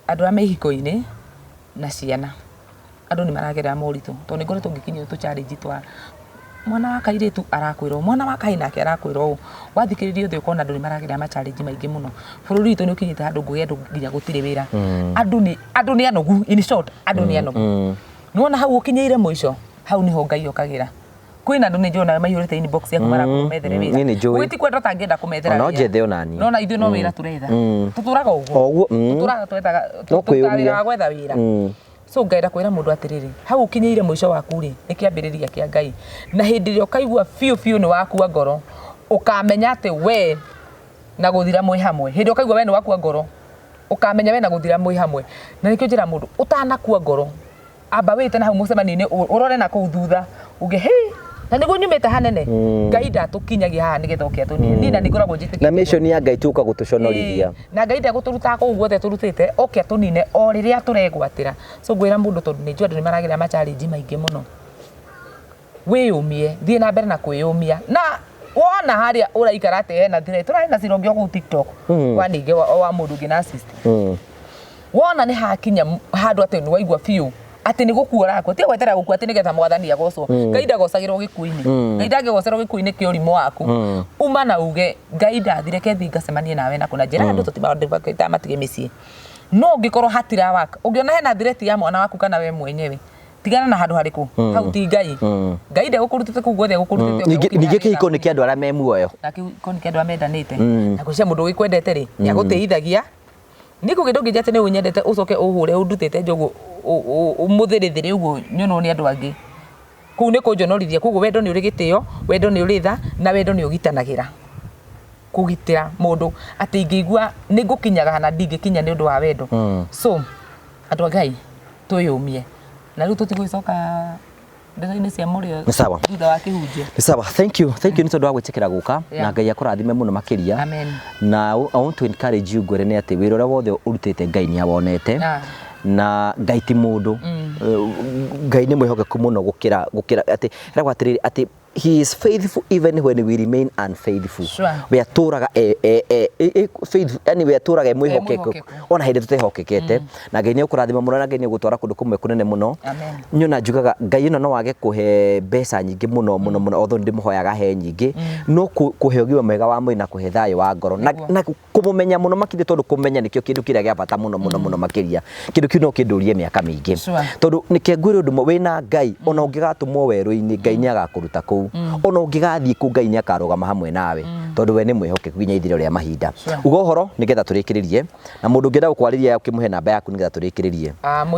andũ a mehiko-inĩ na ciana andũ nĩ maragerera moritũ tondũ nĩ ngoretwo ngĩkinyĩrwo tũ challenge twa mwana wa kairĩtu arakwĩrwo mwana wa kahĩ nake arakwĩrwo wathikĩrĩria othe ũkona andũ nĩ maragerera ma challenge maingĩ mũno bũrũri witũ nĩ ũkinyĩte handũ ngũgĩ andũ nginya gũtirĩ wĩra andũ nĩ anogu in short andũ nĩ anogu nĩwona hau ũkinyĩire mũico hau nĩho Ngai okagĩra kwĩna andũ nĩ njona maihũrĩte inbox yaku marakumethere wĩra gwĩti kwenda ũtangĩenda kũmethera wĩra no njethe onani no na ithuĩ no wĩra tũretha tũtũraga ũguo tũtũraga twethaga tũtawĩra wa gwetha wĩra so ngaira kwĩra mũndũ atĩrĩrĩ hau ũkinyĩire mũico waku rĩ nĩ kĩambĩrĩria kĩa Ngai na hĩndĩ ĩrĩa ũkaigua biũ nĩ wakua ngoro ũkamenya atĩ we na gũthira mwĩ hamwe hĩndĩ ũkaigua we nĩ wakua ngoro ũkamenya we na gũthira mwĩ hamwe na nĩkĩo njĩra mũndũ ũtanakua ngoro amba wĩte na hau mũcemanio-inĩ ũrore na kũu thutha uge hey na nĩguo nyumĩte hanene Ngai ndatũkinyagia haha nĩgetha oke atũnine niĩ na nĩngoragwo njĩtĩkĩtie na mission ya Ngai tũka gũtũconorithia na Ngai ndegũtũrutaga kũu guothe tũrutĩte oke atũnine o rĩrĩa tũregwatĩra so ngwĩra mũndũ tondũ nĩ njũĩ andũ nĩ maragerera ma challenge maingĩ mũno wĩyũmie thiĩ na mbere na kwĩyũmia na wona harĩa ũraikara atĩ hena thira tũrarĩ na cirongi o kũu TikTok wa ningĩ wa mũndũ ũngĩ na assist wona nĩ hakinya handũ atĩ nĩ waigua biũ ati ni gukura ko ti gwetera gukua ati nigetha mwathani agocwo Ngai ndagocagirwo gikuini Ngai ndagĩgocerwo gikuini kĩ ũrimũ waku uma na uge Ngai ndathire kethi ngacemanie nawe na kuna njĩra andũ tũtimaũndĩta matige mĩciĩ no ngĩkorwo hatira waka ũngĩona hena thireti ya mwana waku kana we mwenyewe tigana na handũ harĩkũ hau ti Ngai Ngai ndegũkũrutĩte kũu guothe gũkũrutĩte ningĩ kĩhiko nĩ kĩa andũ arĩa me muoyo na kĩhiko nĩ kĩa andũ arĩa mendanĩte na gũcia mũndũ ũgĩkwendete rĩ nĩagũtĩithagia niko gĩndũ ngĩ atĩ nĩ ũnyendete ũcoke ũhũre ũndutĩte njogu umuthirithire uguo nyono ni andu angi kuu ni kunjonorithia kuguo wendo ni uri gitio wendo ni uri tha na wendo ni ugitanagira kugitira mundu ati ingĩigua ni ngukinyaga na ndingĩkinya ni undu wa wendo so andu a Ngai tuyumie na riu tutigwicoka ndeto-inĩ cia mũrĩo thutha wa kĩhunjia nĩ sawa thank you nĩ tondũ wa gwĩtĩkĩra gũka na Ngai akũrathime mũno makĩria na I want to encourage you ngwĩre nĩ atĩ wĩra ũrĩa wothe ũrutĩte Ngai nĩ awonete na Ngai ti mũndũ Ngai nĩ mwĩhokeku mũno gũkĩra atĩ ragwa atĩrĩrĩ atĩ he is faithful even when we remain unfaithful we atũraga faithful yani we atũraga mwĩhokeku ona hĩndĩ tũtehokekete na Ngai nĩ ũkũrathima mũno na Ngai nĩ ũgũtwara kũndũ kũmwe kũnene mũno nyona njugaga Ngai ĩno no wage kũhe mbeca nyingĩ mũno although ndĩmũhoyaga he nyingĩ no kũhe ũgima mwega wa mwĩrĩ na kũhe thayũ wa ngoro na kũmũmenya mũno makĩria tondũ kũmenya nĩkĩo kĩndũ kĩrĩa gĩa bata mũno makĩria kĩndũ kĩu no kĩndũrie mĩaka mĩingĩ tondũ nĩkĩo ngwĩra ũndũ wĩna Ngai ona ũngĩgatũmwo werũ-inĩ Ngai nĩ agakũruta kũu ona ũngĩgathiĩ kũ Ngai nĩ akarũgama hamwe nawe tondũ we nĩ mwĩhokeku nginya ithirĩro rĩa mahinda uga ũhoro nĩgetha tũrĩkĩrĩrie na mũndũ ũngĩenda gũkwarĩria ũkĩmũhe namba yaku nĩgetha tũrĩkĩrĩrie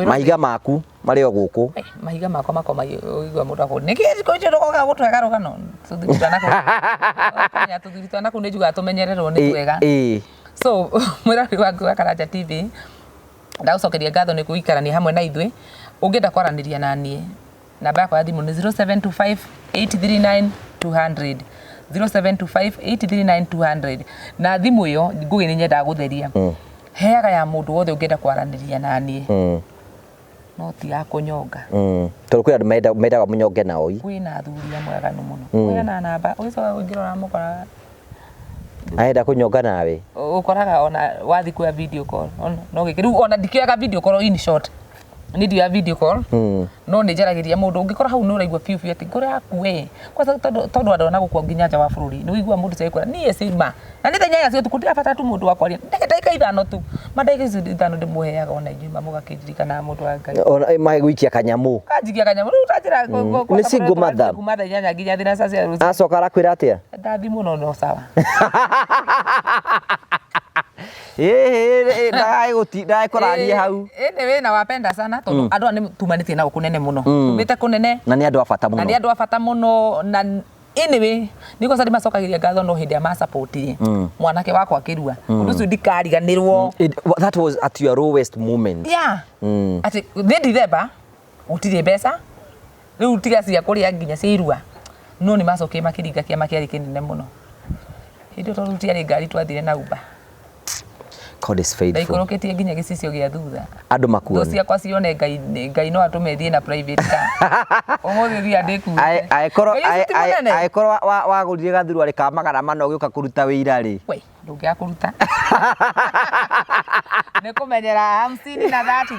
mahiga maku marĩ o gũkũ mahiga makwa makoma igua mũndũ akũ nĩkĩ koiche roga gũtwega rogano tuthiritana kũ nĩ njuga tũmenyererwo nĩ twega so mwĩrori waku wa Karanja TV ndagũcokeria ngatho nĩ gũikarania hamwe na ithuĩ ũngĩenda kwaranĩria na niĩ namba yakwa ya thimũ nĩ 0725 839 200 0725 839 200 na thimũ ĩyo ngũgĩ nĩ nyendaga gũtheria heaga ya mũndũ wothe ũngĩenda kwaranĩria na niĩ no ti ya kũnyonga tondũ kwĩ andũ mendaga mũnyonge na oi kwĩna athuri amweganu mũno kwĩna na namba ũgĩcoka ũngĩrora mũkora aenda kũnyonga nawe ũkoraga ona wathi kwa video call no gĩkĩru ona ndikĩoyaga video call in short ni ndio ya video call no nĩ njaragiria mũndũ ũngĩkora hau nĩ ũraigua piu piu ati ngore yaku we kwa tondũ andũ nagũkua nginya nja wa bũrũri nĩ ũigua mũndũ cekora niĩ sima na nĩ thenya cio tukundibata tu mũndũ wakwaria ndagĩka ithano tu mandagĩka ithano ndĩmũheaga ona inyuma mũgakĩririkana mũndũ wa Ngai ona magĩgũikia kanyamu kanjikia kanyamu rĩu ũtanjĩra nĩ single mother kumada inyanya nginya thinaca cia rũciũ acoka arakwĩra atĩa ndathi mũno no sawa ndagĩgũtinda kũraria hau ĩnĩ wĩna wapenda sana tondũ andũ nĩ tumanĩtie na kũnene mũno tumĩte kũnene na nĩ andũ a bata mũno na nĩ andũ a bata mũno na anyway niko sadi macokagĩria ngatho no hĩndĩ ya ma support mwanake wakwa akĩrua ũndũ ũcio ndikariganĩrwo that was at your lowest moment yeah ati thĩ December ũtirĩ mbeca rĩu tiga cia kũrĩa nginya cia irua no nĩ macokie makĩringa kĩama kĩarĩ kĩnene mũno hĩndĩ tondũ tiarĩ ngari twathire na Uber God is faithful ndaikũrũkĩtie nginya gĩcicio gĩa thutha andũ makuoni thũ ciakwa cione Ngai no atũmethie na private car ũmũthĩ thia ndĩkuĩte aĩkorwo wagũrire gathurwa rĩkamagana mana ũgĩũka kũruta wĩira rĩ we ndũngĩakũruta nĩ kũmenyera 50 na 30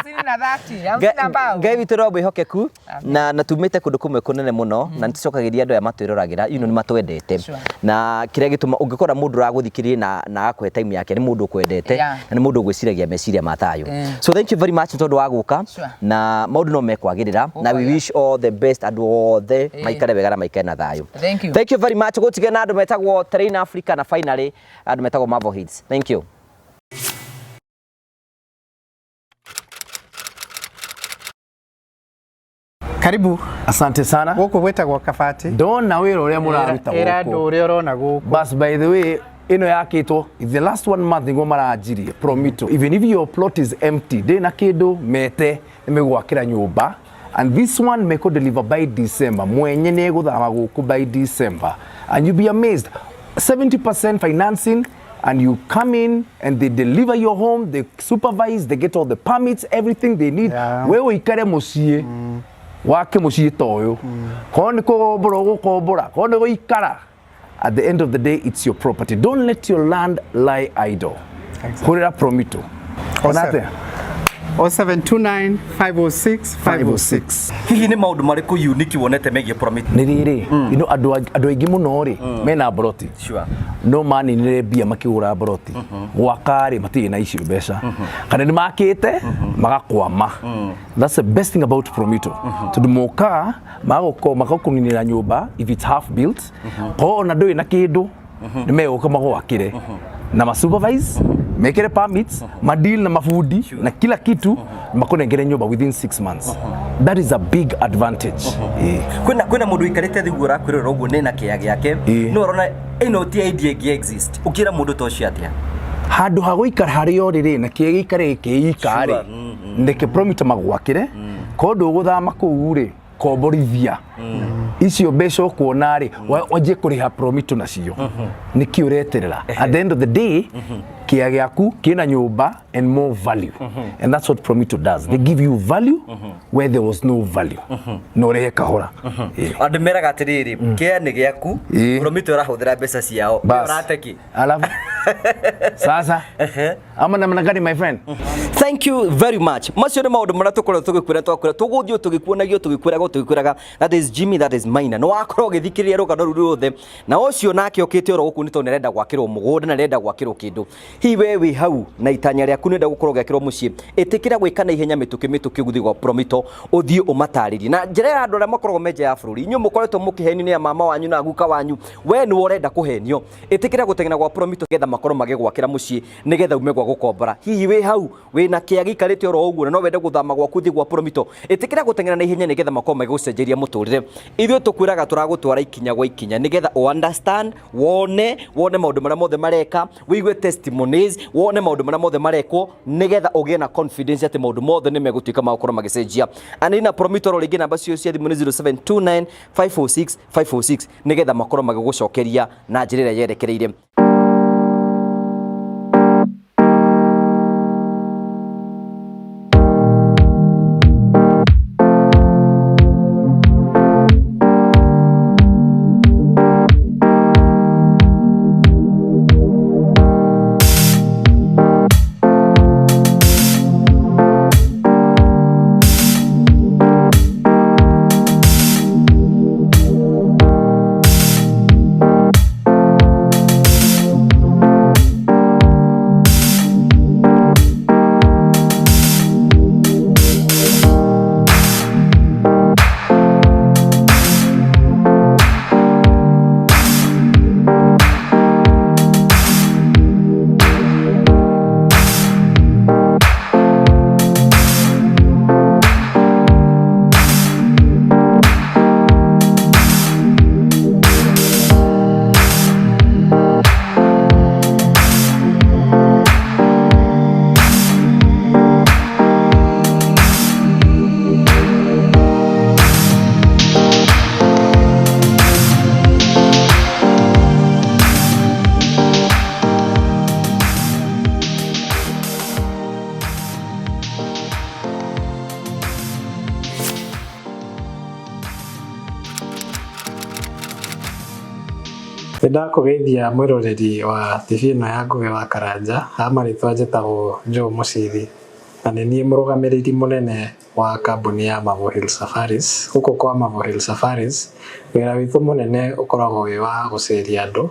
50 na 30 50 na bao Ngai witũ no mwĩhokeku na tumĩte kũndũ kũmwe kũnene mũno na nĩtũcokagĩria andũ aya matwĩroragĩra nĩ matwendete na kĩrĩa gĩtũma ũngĩkora mũndũ ũragũthikĩrĩria na akũhe time yake nĩ mũndũ ũkwendete na nĩ mũndũ ũgwĩciragia meciria ma thayũ so thank you very much tondũ wa gũka na maũndũ no mekwagĩrĩra na we wish all the best andũ othe maikare wega na maikare na thayũ thank you very much gũtige na andũ metagwo Train Africa na finally andũ metagwo Mavo Hits thank you Karibu. Asante sana. Gũkũ gwĩtagwo Kabati. Ndona wĩra ũrĩa mũraruta gũkũ. Ĩra andũ ũrĩa ũrona gũkũ. Bas by the way, ino yakitwo the last 1 month ngo maranjirie Promito. Even if your plot is empty, ndĩ na kĩndũ mete nĩmegwakĩra nyũmba. And this one may could deliver by December. Mwenye nĩ egũthama gũkũ by December. And you'll be amazed. 70% financing and you come in and they deliver your home, they supervise, they get all the permits, everything they need. Wewe ikare mũciĩ. Wake mũciĩ toyo. Korwo nĩ kũgombora ũgũkombora. Korwo nĩ gũikara. At the end of the day, it's your property. Don't let your land lie idle. Hurira Promito. Onate. 0729 506 506. Hihi nĩ maũndũ marĩkũ unique wonete megie Promito? Nĩ rĩrĩ, andũ aingĩ mũno rĩ mena broti. Sure. No maninire mbia makĩgũra broti. Gwaka rĩ matirĩ na icio mbeca. Kana nĩ makĩte magakwama. That's the best thing about Promito. Tondũ moka magakũninĩra nyũmba if it's half built. Ko ona ndũĩ na kĩndũ nĩ megũka magwakĩre. Na ma supervise mekere permits, madeal na mafundi na kila kitu makonengere nyumba within 6 months. That is a big advantage. Kwĩna mũndũ ikarĩte thigũra kwĩrora ũguo nĩ na kĩya gĩake no ũrona ĩno ti idea ĩngĩ exist ũkĩra mũndũ ta ũcio atĩa handũ ha gũikara harĩa rĩrĩ na kĩya gĩikare kĩikarĩ ndeke Promito magwakĩre ko ndũgũthama kũu rĩ komborithia icio mbeca kuona rĩ waje kũrĩha Promito nacio nĩkĩ ũreterera at the end of the day kĩya gĩaku kĩna nyũmba and more value and that's what Promito does. They give you value where there was no value no ũrehe kahora andũ meraga atĩrĩrĩ kĩya nĩ gĩaku Promito arahũthĩra mbeca ciao ũrateki alafu sasa ama namna gani my friend. Thank you very much. Macio nĩ maũndũ marĩa tũkoretwo tũgĩkwĩra tũgũthiĩ tũgĩkuonagio that is Jimmy, that is Maina. No wakorwo ũgĩthikĩrĩria rũgano rũrũ ruothe na ũcio nake ũkĩte oro gũkũ nĩ tondũ nĩrenda gwakĩrwo mũgũnda na nĩrenda gwakĩrwo kĩndũ hihi we wĩ hau na itanya rĩaku nĩrenda gũkorwo gwakĩrwo mũciĩ ĩtĩkĩra gwĩka na ihenya mĩtũkĩ gũthiĩ gwa Promito ũthiĩ ũmatarĩrie na njĩra ya andũ arĩa makoragwo menja ya bũrũri inyuĩ mũkoretwo mũkĩhenio nĩ mama wanyu na guka wanyu we nĩ ũrenda kũhenio ĩtĩkĩra gũteng'era gwa Promito getha makorwo magĩgwakĩra mũciĩ nĩgetha ume gwa gũkombora hihi wĩ hau wĩna kĩya gĩikarĩte oro ũguo na no wende gũthama gwaku thiĩ gwa Promito ĩtĩkĩra gũteng'era na ihenya nĩgetha makorwo magĩgũcenjeria mũtũrĩre ithuĩ tũkwĩraga tũragũtwara ikinya gwa ikinya nĩgetha understand wone maũndũ marĩa mothe mareka wĩigue testimonies wone maũndũ marĩa mothe marekwo nĩgetha ũgĩe na confidence atĩ maũndũ mothe nĩ megũtuĩka ma gũkorwo magĩcenjia anina Promito rĩngĩ namba cio cia thimũ nĩ 0729 546 546 nĩgetha makorwo magĩgũcokeria na njĩra ĩrĩa yerekereire. Ndakugeithia mwiroreri wa TV ino ya Ngugi wa Karanja amaritwa njĩtagwo Joe Mucithi na nĩ niĩ mũrũgamĩrĩri mũnene wa kambuni ya Mavo Hill Safaris. Gũkũ kwa Mavo Hill Safaris wĩra witũ mũnene ũkoragwo wĩ wa gũceria andũ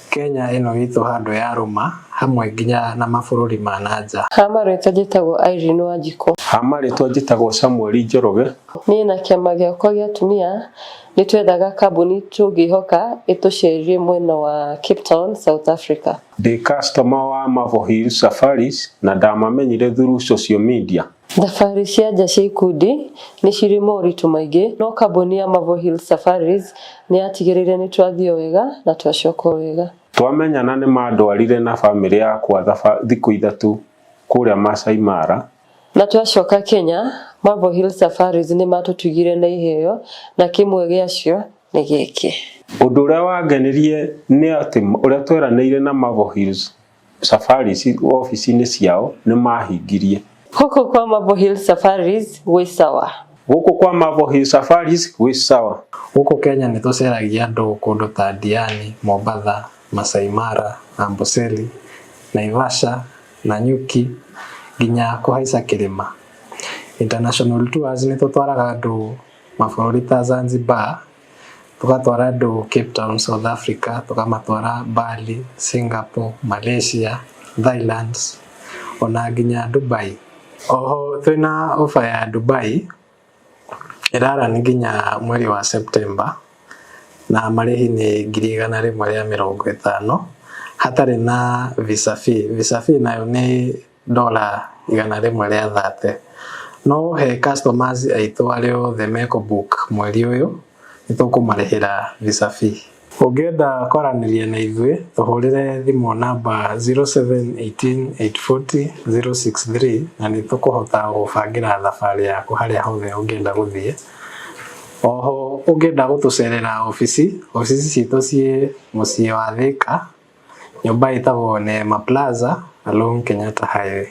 Kenya ĩno itũ handũ ya rũma hamwe nginya na mabũrũri ma nanja. Hamarĩtwa njĩtagwo Irene Wanjikũ. Hamarĩtwa njĩtagwo Samuel Njoroge. Niĩ na kĩama gĩakwa gĩa atumia nĩ twethaga kambuni tũngĩhoka ĩtũcerie mwena wa Cape Town, South Africa. Ndĩ customer wa Mavo Hill Safaris na ndamamenyire through social media. Thabarĩ cia nja cia ikundi nĩ cirĩ moritũ maingĩ, no kambuni ya Mavo Hill Safaris nĩ yatigĩrĩire nĩ twathiĩ wega na twacoka wega. Twamenyana nĩ mandwarire na famĩlĩ yakwa thikũ ithatũ kũrĩa Masai Mara. Na twacoka Kenya, Mavo Hill Safaris nĩ matũtugire na iheo na kĩmwe gĩacio nĩ gĩkĩ. Ũndũ ũrĩa wangenirie nĩ atĩ ũrĩa tweranĩire na Mavo Hill Safaris ofici-inĩ ciao nĩ mahingirie. Gũkũ kwa Mavo Hill Safaris gwĩ sawa. Gũkũ kwa Mavo Hill Safaris gwĩ sawa. Gũkũ Kenya nĩ tũceragia andũ kũndũ ta Diani, Mombasa, Masai Mara, Amboseli, Naivasha, Nanyuki, nginya kũhaica kĩrĩma. International tours nĩ tũtwaraga andũ mabũrũri ta Zanzibar, tũgatwara andũ Cape Town, South Africa, tũkamatwara Bali, Singapore, Malaysia, Thailand, ona nginya Dubai. Oho twĩna ofa ya Dubai ĩrara nĩ nginya mweri wa September na marĩhi nĩ 150 hatarĩ na visa fee. Visa fee nayo nĩ $130. No he customers aitũ arĩa othe meko book mweri ũyũ nĩ tũkũmarĩhĩra visa fee. Ũngĩenda kwaranĩria na ithuĩ tũhũrĩre thimũ namba 0718840063 na nĩ tũkũhota gũbangĩra thabarĩ yaku harĩa hothe ũngĩenda gũthiĩ. Oho ũngĩenda gũtũcerera ofici citũ ciĩ mũciĩ wa Thika, nyũmba ĩtagwo Neema Plaza along Kenyatta Highway.